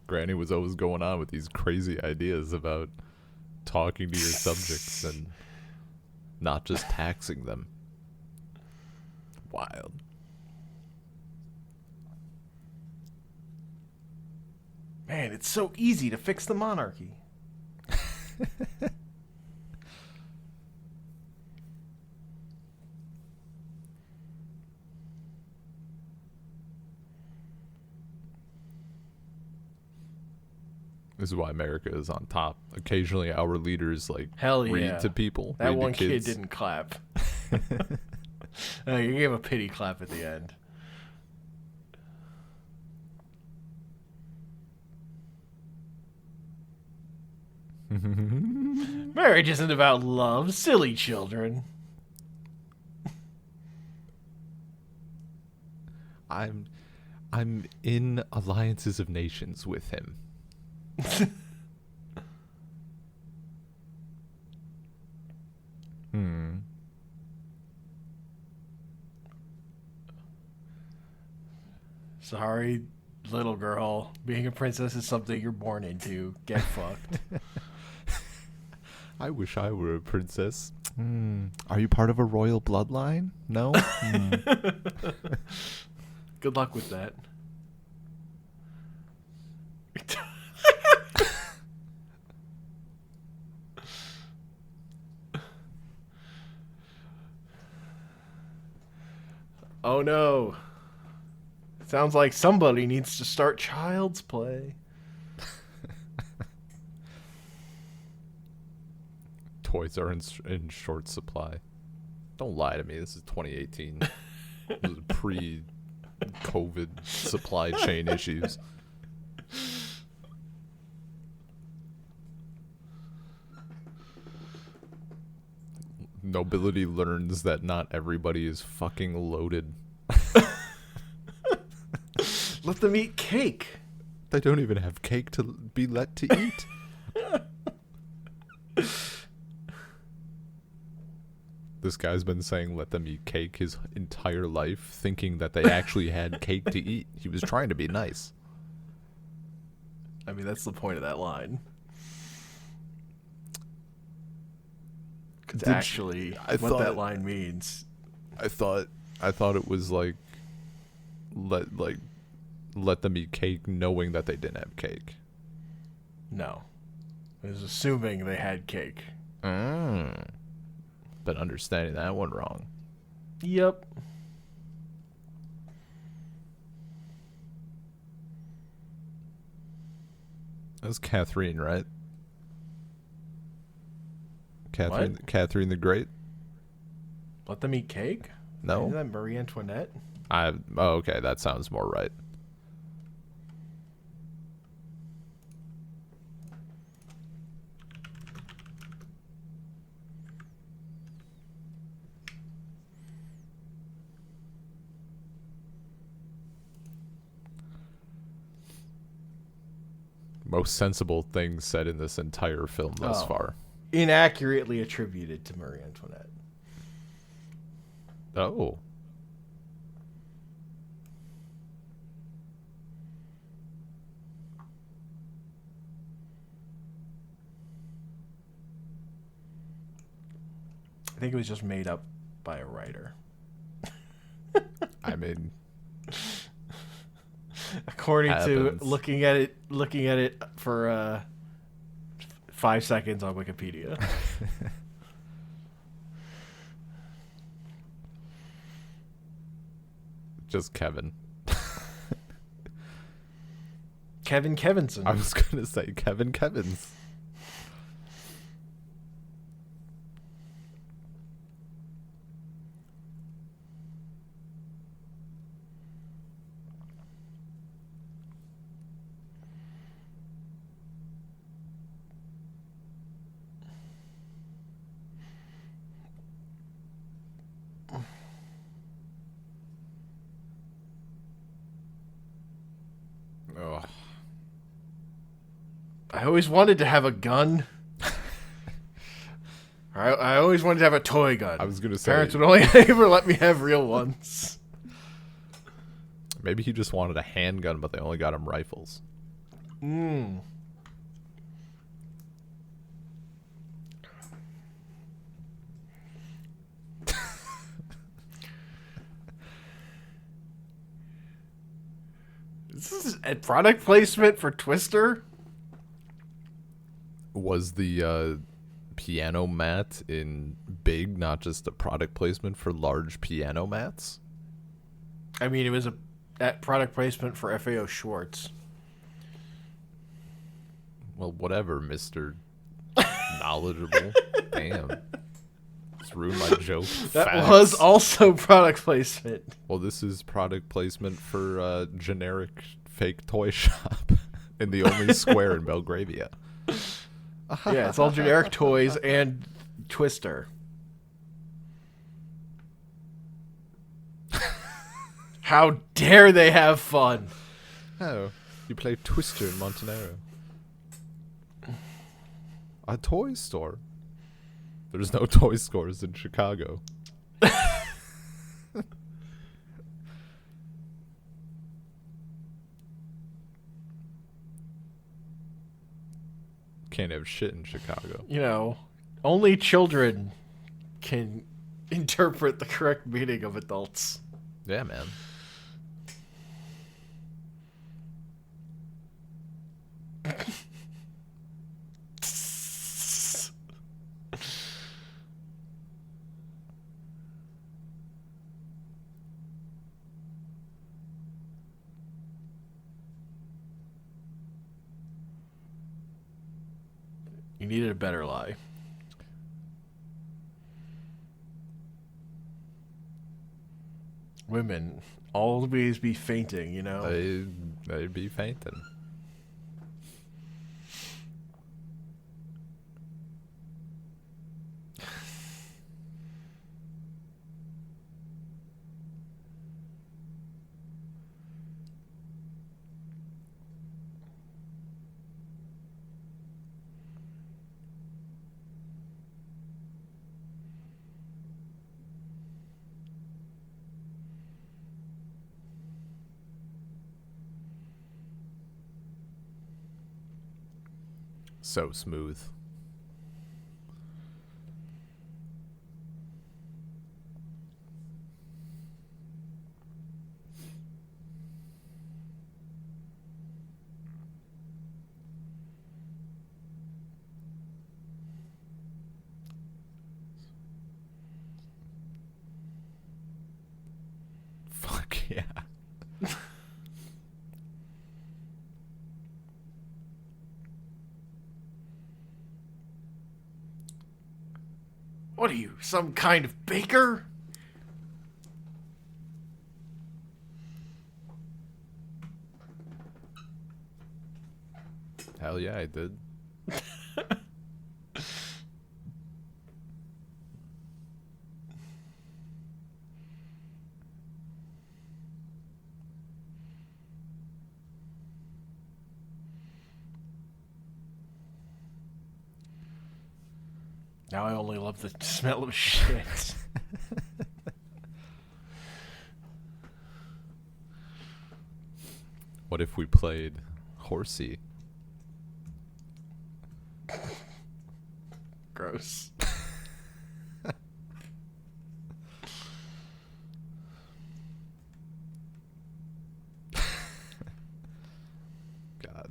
Granny was always going on with these crazy ideas about talking to your subjects and not just taxing them. Wild. Man, it's so easy to fix the monarchy. This is why America is on top. Occasionally our leaders Hell yeah. read to people. That read to one kid kids. didn't clap. No, you gave a pity clap at the end. Marriage isn't about love, silly children. I'm in alliances of nations with him. Sorry, little girl. Being a princess is something you're born into. Get fucked. I wish I were a princess. Are you part of a royal bloodline? No? Good luck with that. Oh no. Sounds like somebody needs to start Child's Play. Toys are in short supply. Don't lie to me. This is 2018. This is pre-COVID supply chain issues. Nobility learns that not everybody is fucking loaded. Let them eat cake. They don't even have cake to be let to eat. This guy's been saying let them eat cake his entire life, thinking that they actually had cake to eat. He was trying to be nice. I mean, that's the point of that line. It's actually what that line means. I thought it was like let them eat cake knowing that they didn't have cake. No. I was assuming they had cake. But understanding that one wrong. Yep. That was Catherine, right? Catherine, What? Catherine the Great? Let them eat cake? No. Isn't that Marie Antoinette? Okay, that sounds more right. most sensible things said in this entire film thus far. Inaccurately attributed to Marie Antoinette. Oh. I think it was just made up by a writer. I mean, according happens. to looking at it for 5 seconds on Wikipedia. Just Kevin. Kevin Kevinson. I was gonna say Kevin Kevins. Oh. I always wanted to have a gun. I always wanted to have a toy gun. I was gonna say parents would only ever let me have real ones. maybe he just wanted a handgun, but they only got him rifles. This is a product placement for Twister. Was the piano mat in Big not just a product placement for large piano mats? I mean, it was a product placement for FAO Schwartz. Well, whatever, Mr. Knowledgeable. Damn. Just ruined my joke. That Facts. was also product placement. Well, this is product placement for a generic fake toy shop in the only square in Belgravia. Yeah, it's all generic toys and Twister. How dare they have fun? Oh, you play Twister in Montenegro. A toy store? There's no toy stores in Chicago. Can't have shit in Chicago. You know, only children can interpret the correct meaning of adults. Yeah, man. You needed a better lie. Women always be fainting, you know? They'd be fainting. So smooth. Fuck yeah. What are you, some kind of baker? Hell yeah, I did. Now I only love the smell of shit. What if we played Horsey? Gross. God.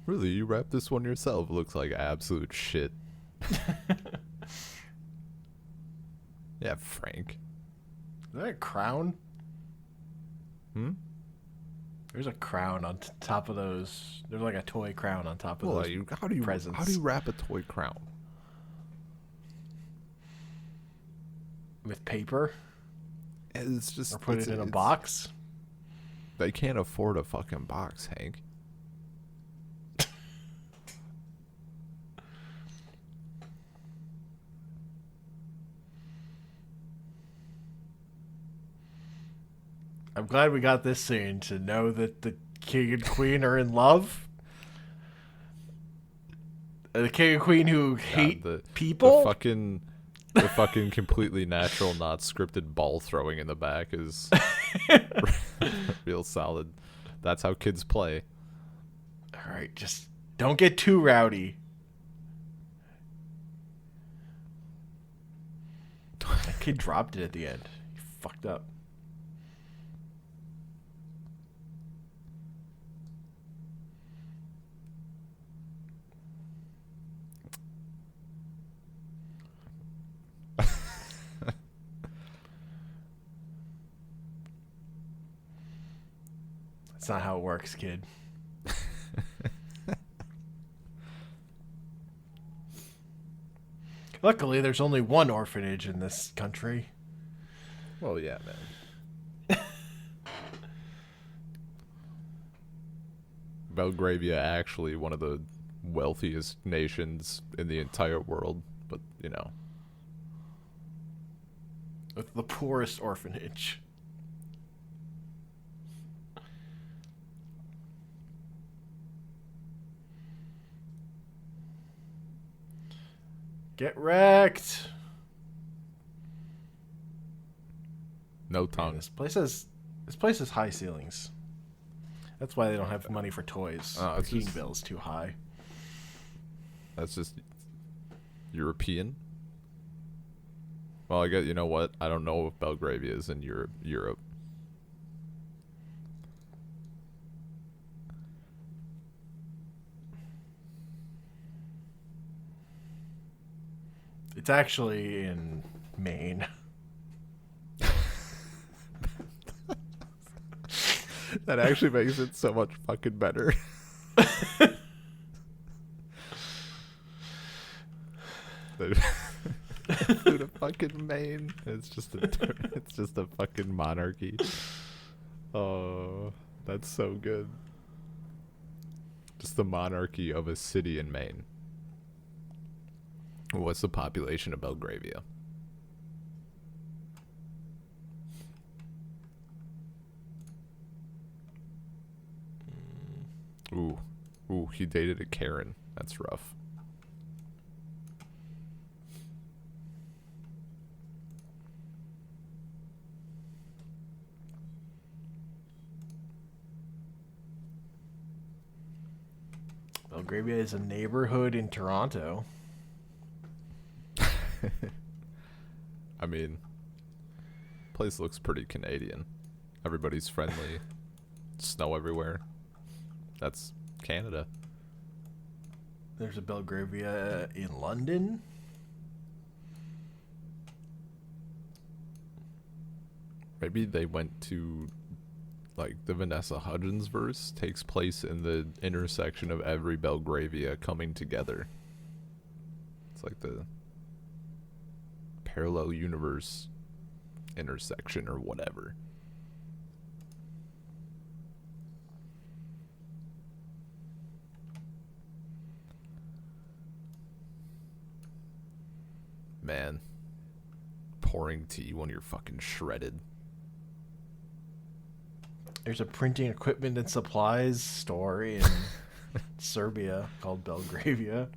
Really, you wrapped this one yourself. Looks like absolute shit. Yeah, Frank. Is that a crown? Hmm? There's a crown on top of those. There's like a toy crown on top of Well, those presents. how do you wrap a toy crown? With paper? It's just Or put it in a box? They can't afford a fucking box, Hank. I'm glad we got this scene to know that the king and queen are in love. The king and queen who hate people. The fucking completely natural, not scripted ball throwing in the back is real solid. That's how kids play. All right, just don't get too rowdy. That kid dropped it at the end. He fucked up. That's not how it works, kid. Luckily, there's only one orphanage in this country. Well, yeah, man. Belgravia actually one of the wealthiest nations in the entire world, but you know. With the poorest orphanage. Get wrecked. No tongue. Man, this place has high ceilings. That's why they don't have money for toys. The heating bill is too high. That's just European. Well, I guess, you know what? I don't know if Belgravia is in Europe. It's actually in Maine. That actually makes it so much fucking better. Flew to fucking Maine. It's just a fucking monarchy. Oh, that's so good. Just the monarchy of a city in Maine. What's the population of Belgravia? Ooh, he dated a Karen. That's rough. Belgravia is a neighborhood in Toronto. I mean, place looks pretty Canadian. Everybody's friendly. Snow everywhere. That's Canada. There's a Belgravia in London. Maybe they went to, like, the Vanessa Hudgens verse takes place in the intersection of every Belgravia coming together. It's like the parallel universe intersection or whatever. Man, pouring tea when you're fucking shredded. There's a printing equipment and supplies store in Serbia called Belgravia.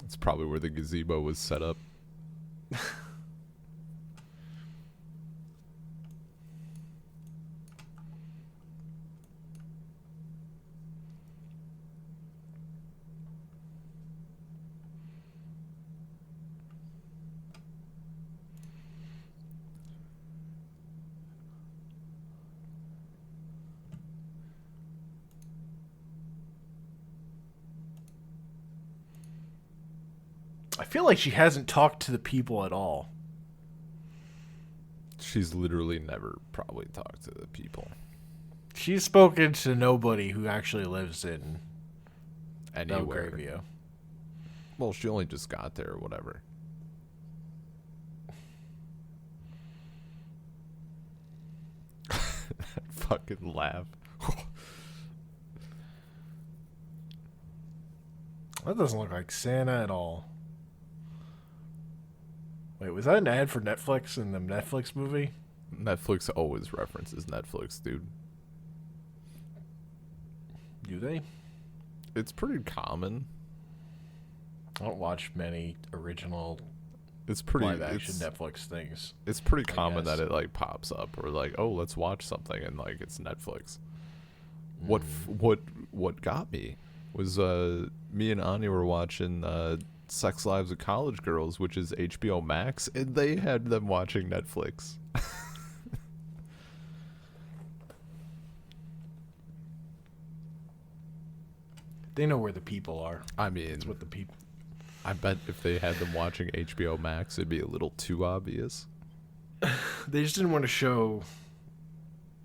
It's probably where the gazebo was set up. I feel like she hasn't talked to the people at all. She's literally never probably talked to the people. She's spoken to nobody who actually lives in Anywhere. Belgravia. Well, she only just got there or whatever. Fucking laugh. That doesn't look like Santa at all. Wait, was that an ad for Netflix in the Netflix movie? Netflix always references Netflix, dude. Do they? It's pretty common. I don't watch many original It's pretty live-action Netflix things. It's pretty I common guess. that it like pops up or like, oh, let's watch something, and like it's Netflix. What got me was me and Anya were watching Sex Lives of College Girls, which is HBO Max, and they had them watching Netflix. They know where the people are. I mean, It's what the people. I bet if they had them watching HBO Max, it'd be a little too obvious. They just didn't want to show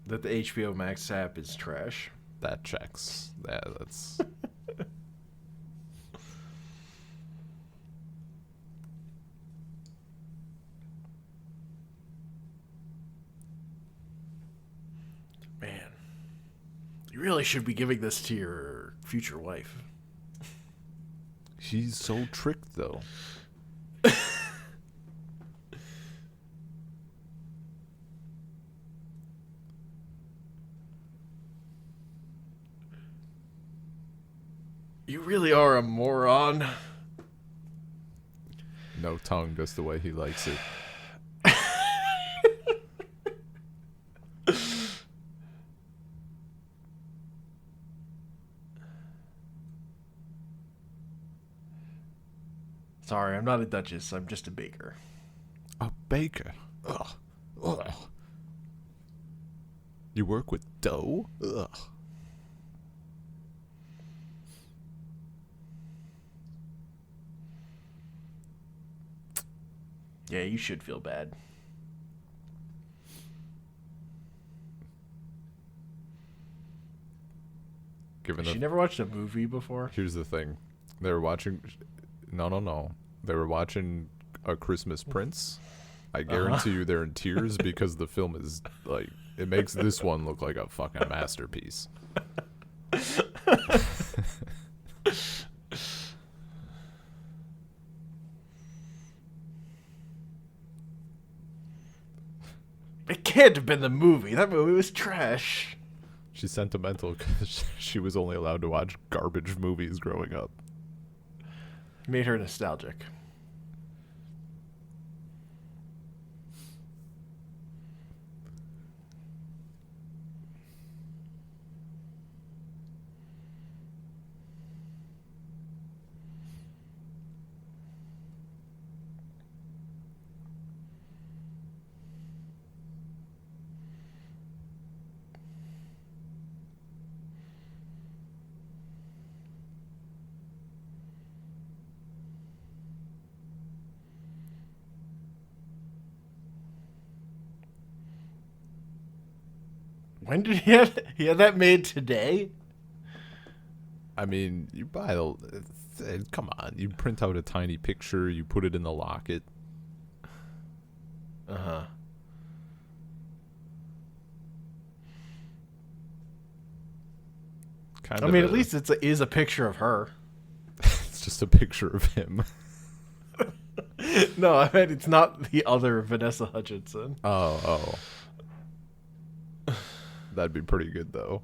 that the HBO Max app is trash. That checks. Yeah, that's. Man, you really should be giving this to your future wife. She's so tricked, though. You really are a moron. No tongue, just the way he likes it. Sorry, I'm not a duchess. I'm just a baker. A baker. Ugh. Ugh. You work with dough? Ugh. Yeah, you should feel bad. Given She the, never watched a movie before? here's the thing. They were watching. No. They were watching A Christmas Prince. I guarantee you they're in tears because the film is like. It makes this one look like a fucking masterpiece. It can't have been the movie. That movie was trash. She's sentimental because she was only allowed to watch garbage movies growing up. Made her nostalgic. When did he had that made today? I mean, you buy the. Come on, you print out a tiny picture, you put it in the locket. Uh-huh. Kind I of mean, at least is a picture of her. it's just a picture of him. No, I mean, it's not the other Vanessa Hudgens. Oh. That'd be pretty good, though.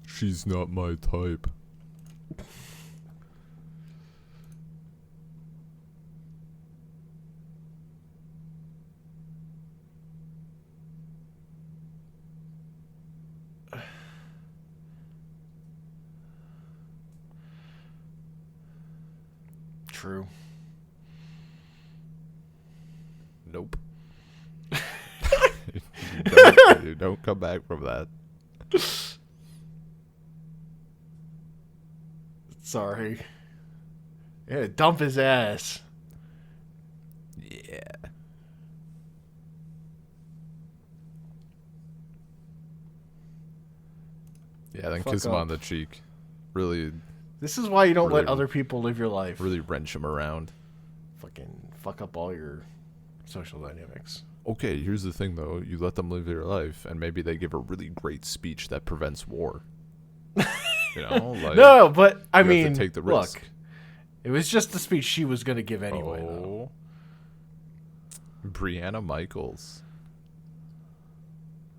She's not my type. True. Nope. You don't come back from that. Sorry. Yeah, dump his ass. Yeah. Yeah, then Fuck kiss him up. on the cheek. Really, This is why you don't let Really- other people live your life. really wrench him around. Fucking fuck up all your social dynamics. Okay, here's the thing, though. You let them live their life, and maybe they give a really great speech that prevents war. You know? Like, No, but I you have to mean, take the look, risk. it was just the speech she was going to give anyway, though. Brianna Michaels.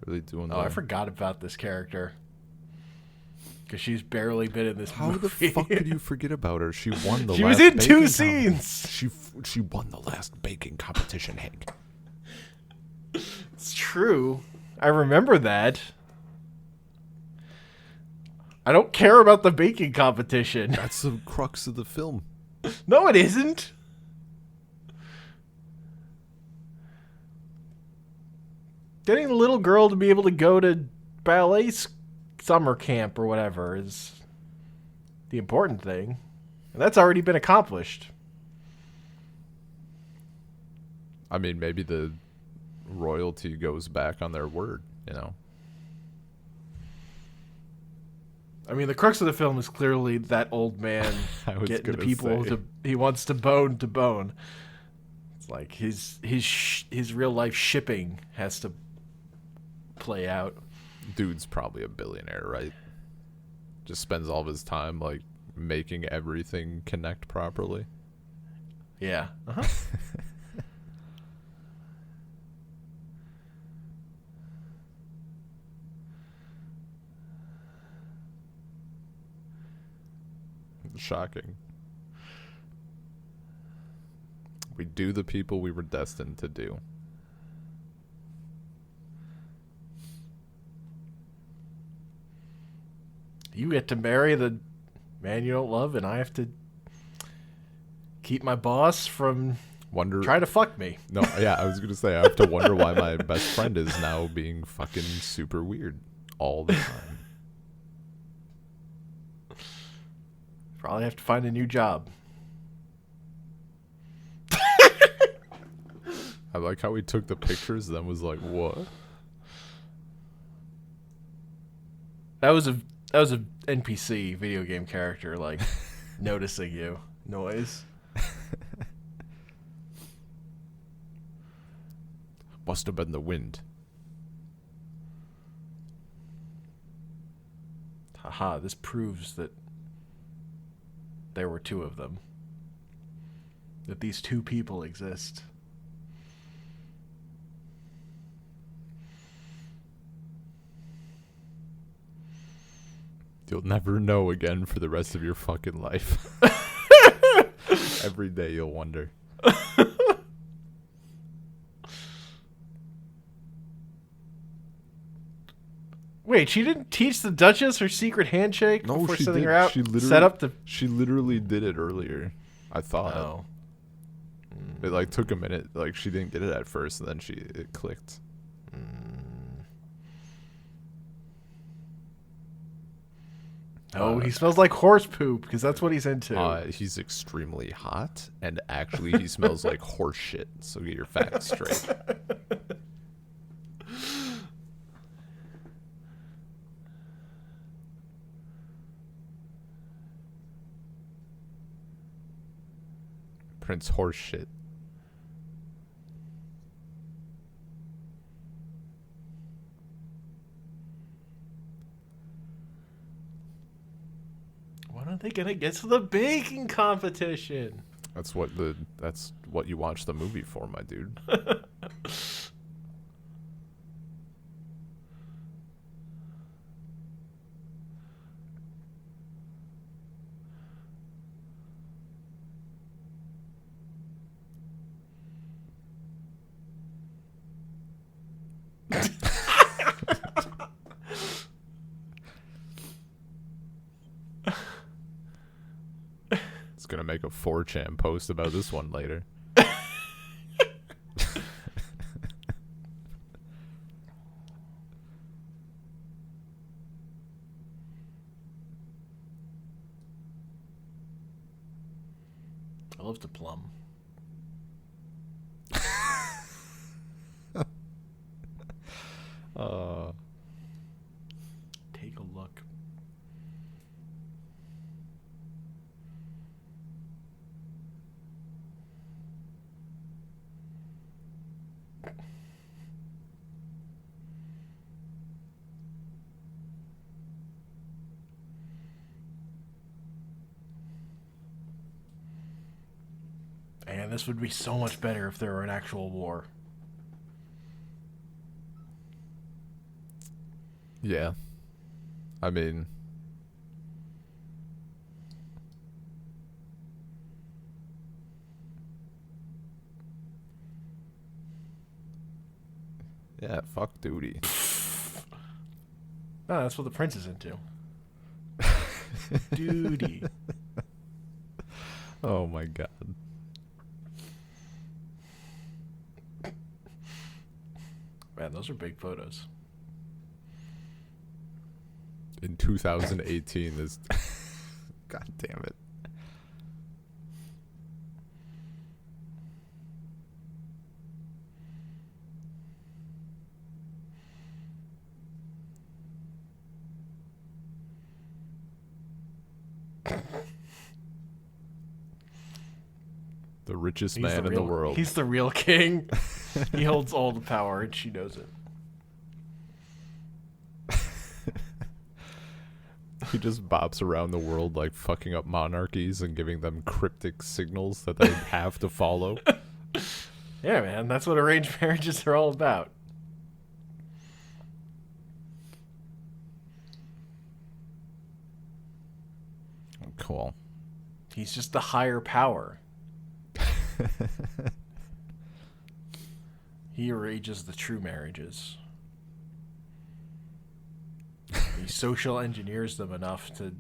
Really doing Oh, I forgot about this character. Because she's barely been in this How movie. the fuck could you forget about her? She won the She last was in baking 2 scenes. She won the last baking competition, Hank. It's true. I remember that. I don't care about the baking competition. That's the crux of the film. No, it isn't. Getting the little girl to be able to go to ballet summer camp or whatever is the important thing. And that's already been accomplished. I mean, maybe the royalty goes back on their word, you know? I mean, the crux of the film is clearly that old man I was getting the gonna people say. to. He wants to bone. It's like his real life shipping has to play out. Dude's probably a billionaire, right? Just spends all of his time, like, making everything connect properly. Yeah. Uh-huh. Shocking. We do the people we were destined to do. You get to marry the man you don't love, and I have to keep my boss from trying to fuck me. No, yeah, I was gonna say I have to wonder why my best friend is now being fucking super weird all the time. Probably have to find a new job. I like how he took the pictures, then was like, "What?" That was a NPC video game character like noticing you noise. Must have been the wind. Haha, this proves that there were 2 of them. That these 2 people exist. You'll never know again for the rest of your fucking life. Every day you'll wonder. Wait, she didn't teach the Duchess her secret handshake before she sending did. her out? She literally, Set up the... She literally did it earlier. I thought. Oh. It like took a minute. Like she didn't get it at first, and then it clicked. Oh, he smells like horse poop, because that's what he's into. He's extremely hot, and actually he smells like horse shit. So get your facts straight. Prince horse shit. When are they gonna get to the baking competition? That's what you watch the movie for, my dude. It's gonna make a 4chan post about this one later. I love the plum. Take a look. And this would be so much better if there were an actual war. Yeah. I mean, yeah, fuck duty. No, that's what the prince is into. Duty. Oh my god. Man, those are big photos. In 2018 is god damn it. The richest man in the world. He's the real king. He holds all the power, and she knows it. He just bops around the world like fucking up monarchies and giving them cryptic signals that they have to follow. Yeah, man, that's what arranged marriages are all about. Cool. He's just the higher power. He arranges the true marriages. He social engineers them enough to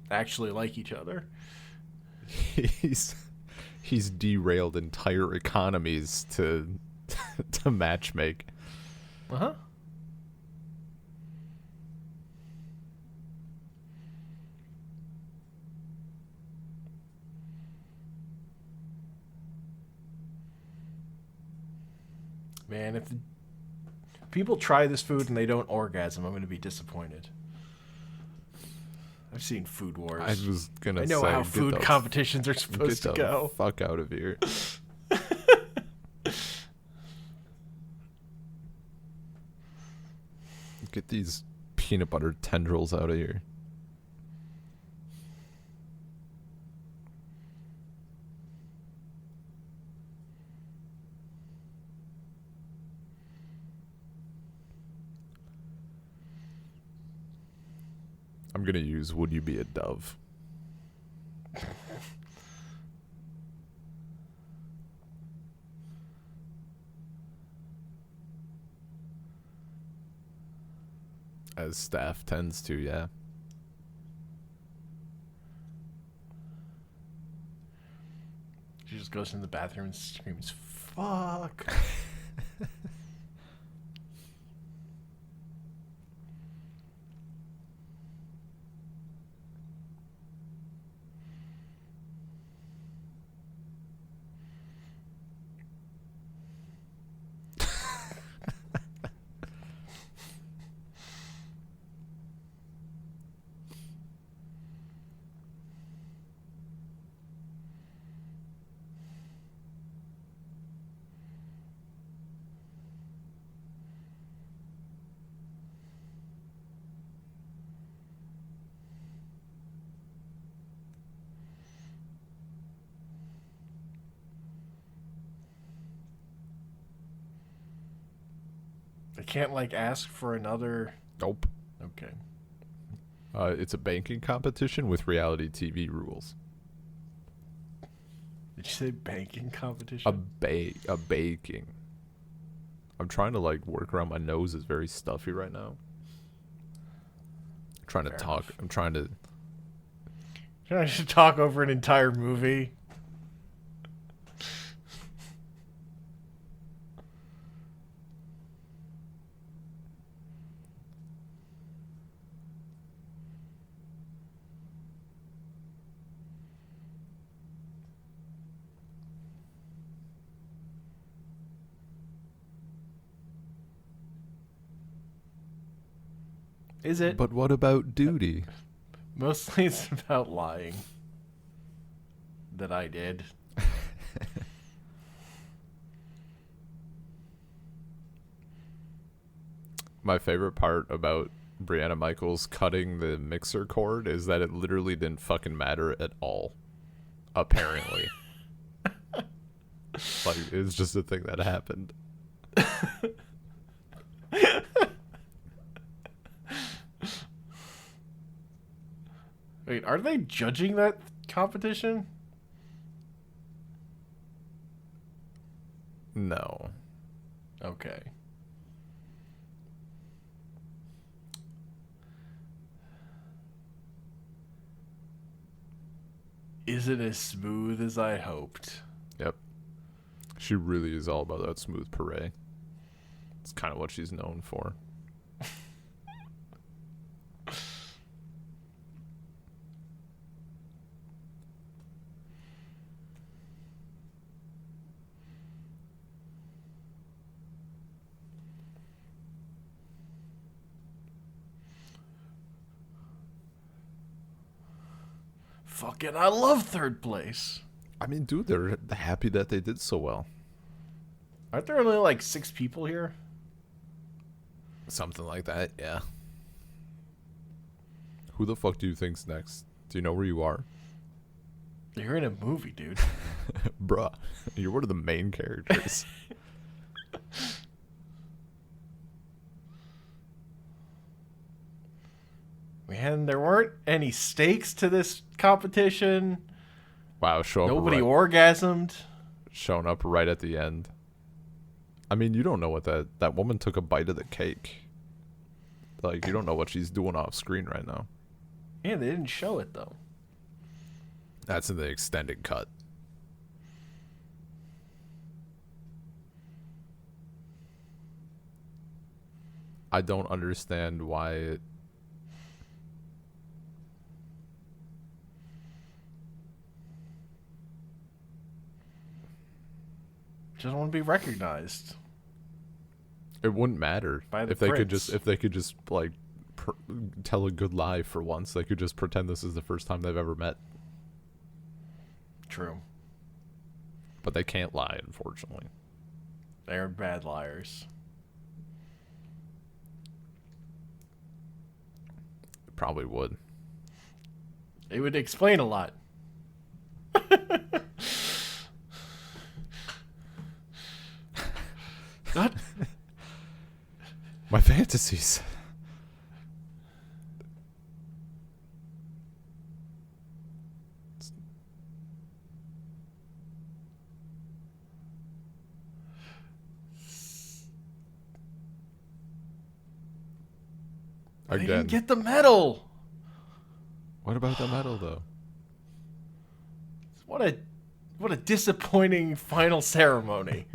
actually like each other. He's derailed entire economies to matchmake. Uh-huh. Man, if people try this food and they don't orgasm, I'm going to be disappointed. I've seen Food Wars. I was gonna. I know say, how food competitions are supposed to go. Get the fuck out of here. Get these peanut butter tendrils out of here. I'm gonna use "Would you be a dove?" As staff tends to, yeah. She just goes in the bathroom and screams, "Fuck." They can't, like, ask for another... Nope. Okay. It's a banking competition with reality TV rules. Did you say banking competition? A baking. I'm trying to like work around my nose is very stuffy right now. I'm trying to talk. Enough. I'm trying to. I should talk over an entire movie. Is it? But what about duty? Mostly it's about lying. That I did. My favorite part about Brianna Michaels cutting the mixer cord is that it literally didn't fucking matter at all. Apparently. Like, it's just a thing that happened. Wait, are they judging that competition? No. Okay. Is it as smooth as I hoped? Yep. She really is all about that smooth parade. It's kind of what she's known for. Fucking, I love third place. I mean, dude, they're happy that they did so well. Aren't there only like 6 people here? Something like that, yeah. Who the fuck do you think's next? Do you know where you are? You're in a movie, dude. Bruh, you're one of the main characters. Man, there weren't any stakes to this competition. Wow, Nobody orgasmed. showing up right at the end. I mean, you don't know what that woman took a bite of the cake. Like, you don't know what she's doing off screen right now. Yeah, they didn't show it, though. That's in the extended cut. I don't understand why it... Just want to be recognized. It wouldn't matter By the if they could prince. just like tell a good lie for once. They could just pretend this is the first time they've ever met. True. But they can't lie, unfortunately. They're bad liars. Probably would. It would explain a lot. What? My fantasies. They Again. didn't get the medal. What about the medal, though? What a disappointing final ceremony,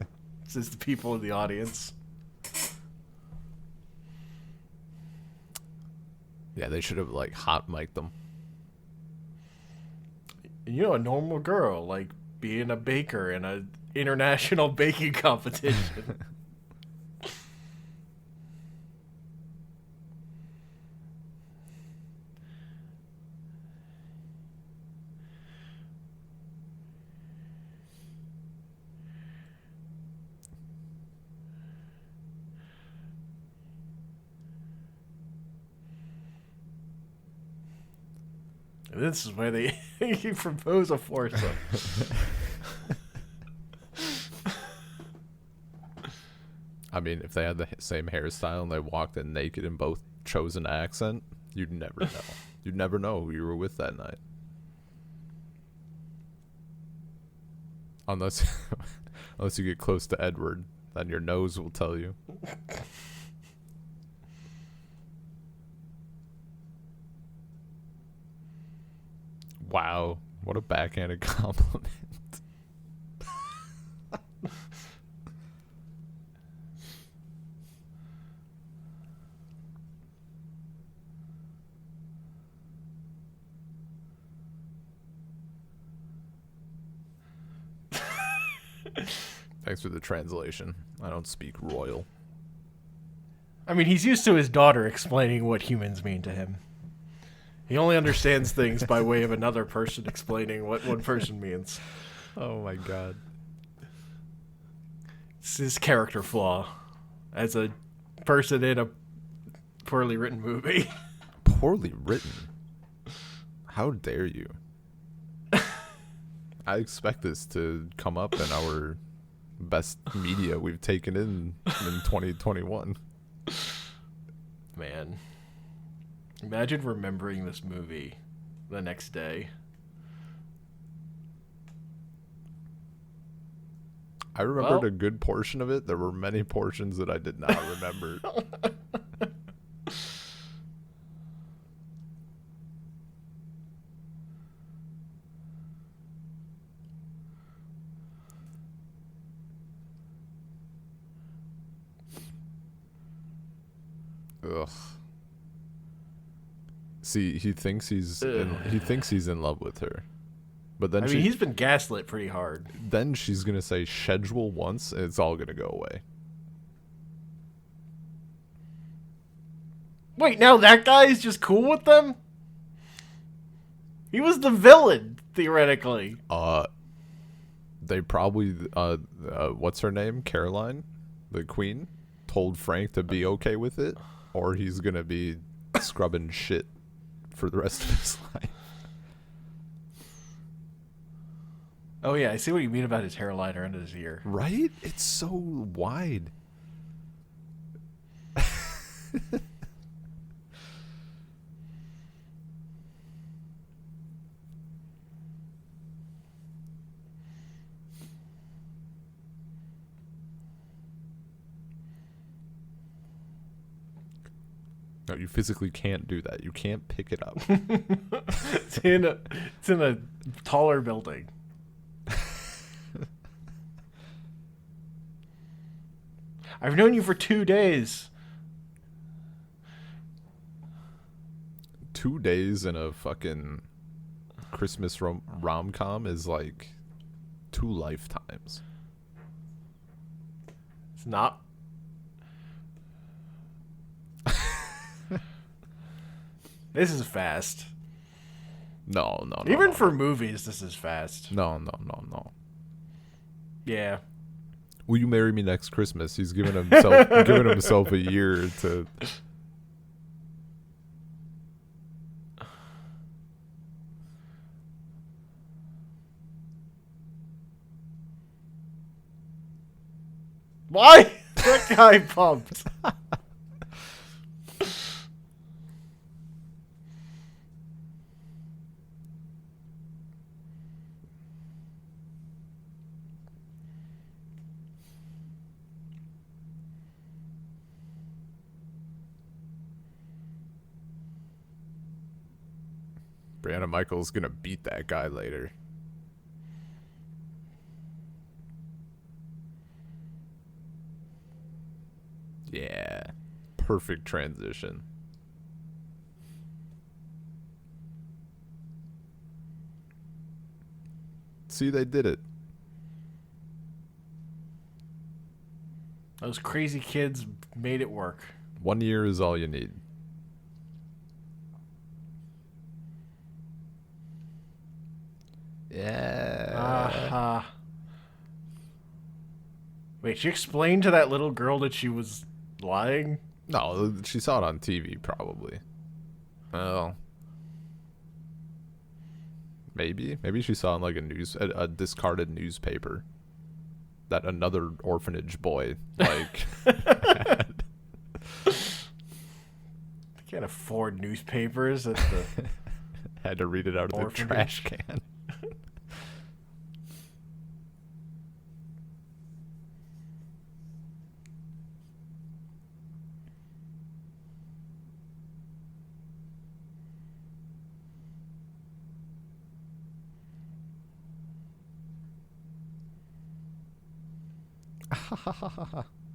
says the people in the audience. Yeah, they should have, like, hot mic'd them. You know, a normal girl, like being a baker in an international baking competition. And this is where they you propose a foursome. I mean, if they had the same hairstyle and they walked in naked and both chose an accent, you'd never know. You'd never know who you were with that night. Unless you get close to Edward, then your nose will tell you. Wow, what a backhanded compliment. Thanks for the translation. I don't speak royal. I mean, he's used to his daughter explaining what humans mean to him. He only understands things by way of another person explaining what one person means. Oh my god. It's his character flaw as a person in a poorly written movie. Poorly written? How dare you? I expect this to come up in our best media we've taken in 2021. Man. Imagine remembering this movie the next day. I remembered a good portion of it. There were many portions that I did not remember. Ugh. See, he thinks he's in love with her, but then he's been gaslit pretty hard. Then she's gonna say schedule once, and it's all gonna go away. Wait, now that guy's just cool with them? He was the villain, theoretically. They probably what's her name, Caroline, the queen, told Frank to be okay with it, or he's gonna be scrubbing shit for the rest of his life. Oh yeah, I see what you mean about his hairline around his ear. Right? It's so wide. No, you physically can't do that. You can't pick it up. It's in a taller building. I've known you for 2 days. 2 days in a fucking Christmas rom-com is like 2 lifetimes. It's not. This is fast. No. Even for movies, this is fast. No. Yeah. Will you marry me next Christmas? He's giving himself a year to. Why? That guy pumped. Brianna Michael's gonna beat that guy later. Yeah. Perfect transition. See, they did it. Those crazy kids made it work. 1 year is all you need. Yeah. Wait, she explained to that little girl that she was lying? No, she saw it on TV, probably. Well, maybe she saw it in like a discarded newspaper that another orphanage boy like had. Can't afford newspapers at the Had to read it out of the orphanage. trash can.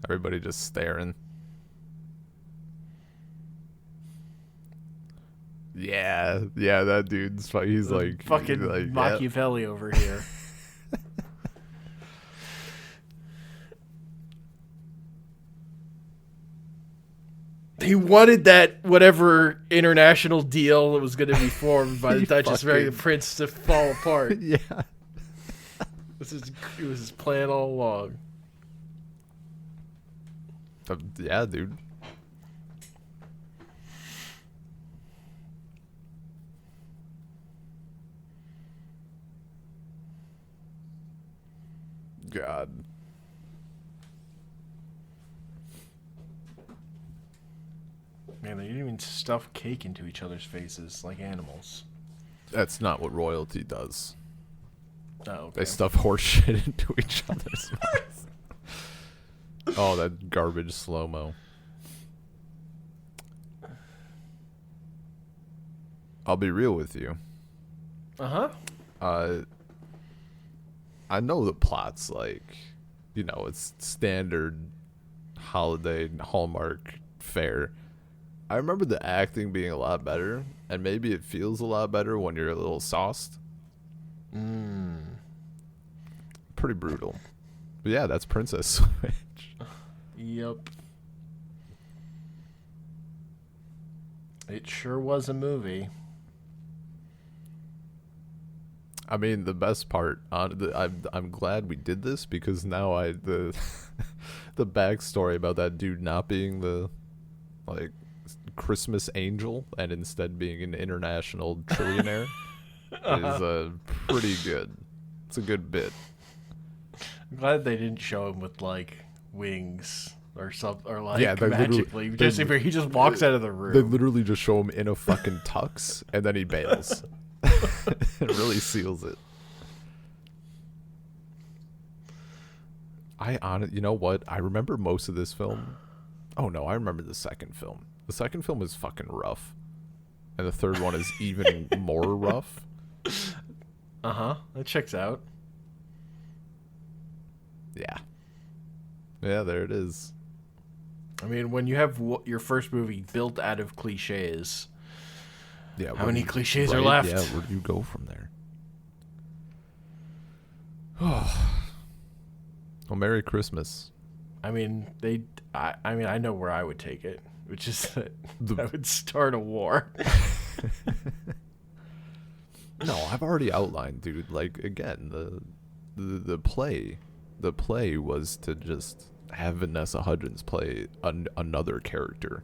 Everybody just staring. Yeah, that dude's he's like fucking like, Machiavelli over here. He wanted that whatever international deal that was going to be formed by the Duchess marrying the prince to fall apart. Yeah. It was his plan all along. Yeah, dude. God. Man, they didn't even stuff cake into each other's faces like animals. That's not what royalty does. Oh, okay. They stuff horse shit into each other's mouths. Oh, that garbage slow-mo. I'll be real with you. Uh-huh. I know the plot's like, it's standard holiday Hallmark fare. I remember the acting being a lot better, and maybe it feels a lot better when you're a little sauced. Pretty brutal. But yeah, that's Princess Switch. Yep. It sure was a movie. I mean, the best part, I'm glad we did this because now the backstory about that dude not being the Christmas angel and instead being an international trillionaire is pretty good. It's a good bit. I'm glad they didn't show him with wings or something, or magically. He just walks out of the room. They literally just show him in a fucking tux and then he bails. It really seals it. You know what? I remember most of this film. Oh no, I remember the second film. The second film is fucking rough. And the third one is even more rough. Uh-huh. That checks out. Yeah. Yeah, there it is. I mean, when you have your first movie built out of cliches, yeah, how many cliches are left? Yeah, where do you go from there? Well, Merry Christmas. I mean, I know where I would take it, which is that I would start a war. No, I've already outlined, dude. Again, the play was to just have Vanessa Hudgens play another character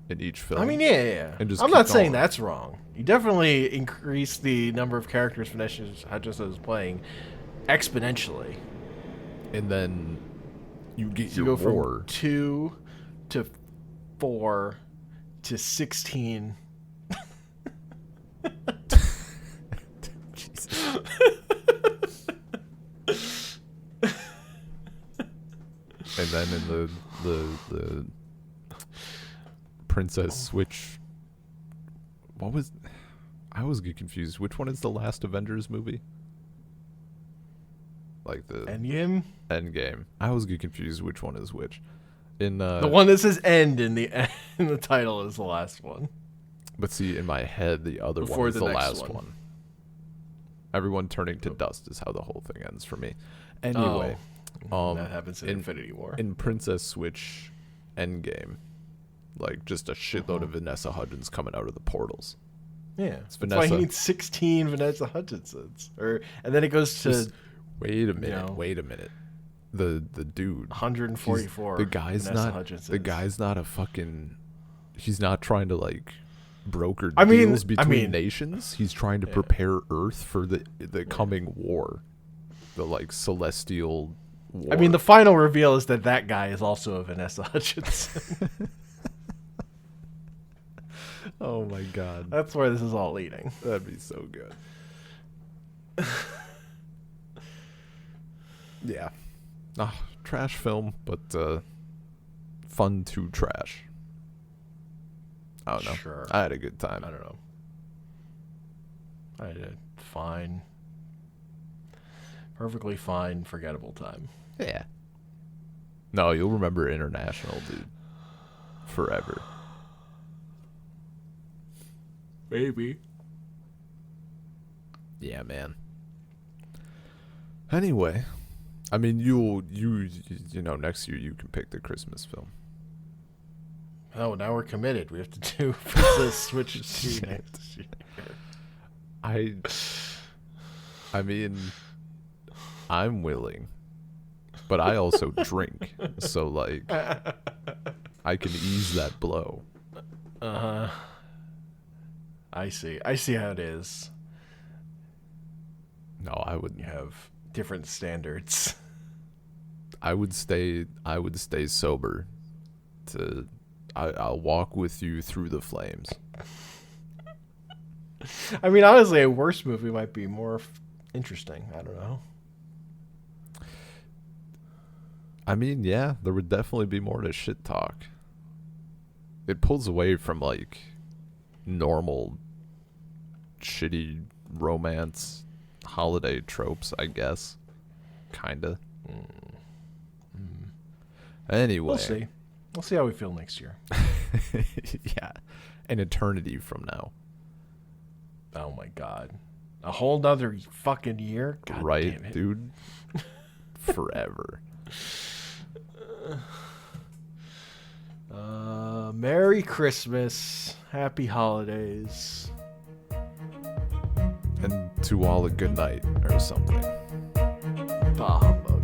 in each film. I mean, yeah. And just I'm not saying going. that's wrong. You definitely increase the number of characters Vanessa Hudgens is playing exponentially. And then you get So your you go war. from 2 to 4 to 16. Jesus. And then in the Princess Switch, I always get confused. Which one is the last Avengers movie? The Endgame. I always get confused which one is which. In the one that says "end" in the title is the last one. But see, in my head, the other Before one is the the next last one. Everyone turning to dust is how the whole thing ends for me. Anyway, that happens in Infinity War. In Princess Switch Endgame, just a shitload of Vanessa Hudgens coming out of the portals. Yeah, that's why he needs 16 Vanessa Hudgenses. And then it goes to... Wait a minute. The dude... 144 the guy's Vanessa not Hudgenses. The guy's not a fucking... He's not trying to, broker deals between nations. He's trying to prepare Earth for the coming war. The, celestial war. I mean, the final reveal is that guy is also a Vanessa Hudgens. Oh my god. That's where this is all leading. That'd be so good. Yeah. Trash film, but fun to trash. I don't know. Sure. I had a good time. I don't know. I did fine. Perfectly fine, forgettable time. Yeah. No, you'll remember International, dude. Forever. Maybe. Yeah, man. Anyway, I mean, you know, next year you can pick the Christmas film. Oh, now we're committed. We have to do Princess Switch to next year. I mean, I'm willing, but I also drink, so like, I can ease that blow. Uh-huh. I see how it is. No, I wouldn't. You have different standards. I would stay sober. I'll walk with you through the flames. I mean, honestly, a worse movie might be more interesting. I don't know. I mean, yeah, there would definitely be more to shit talk. It pulls away from like normal shitty romance holiday tropes, I guess. Kinda. Anyway. We'll see. We'll see how we feel next year. Yeah. An eternity from now. Oh my god. A whole nother fucking year? God right, damn it. dude? Forever. Merry Christmas. Happy holidays. And to all a good night or something. Bah humbug.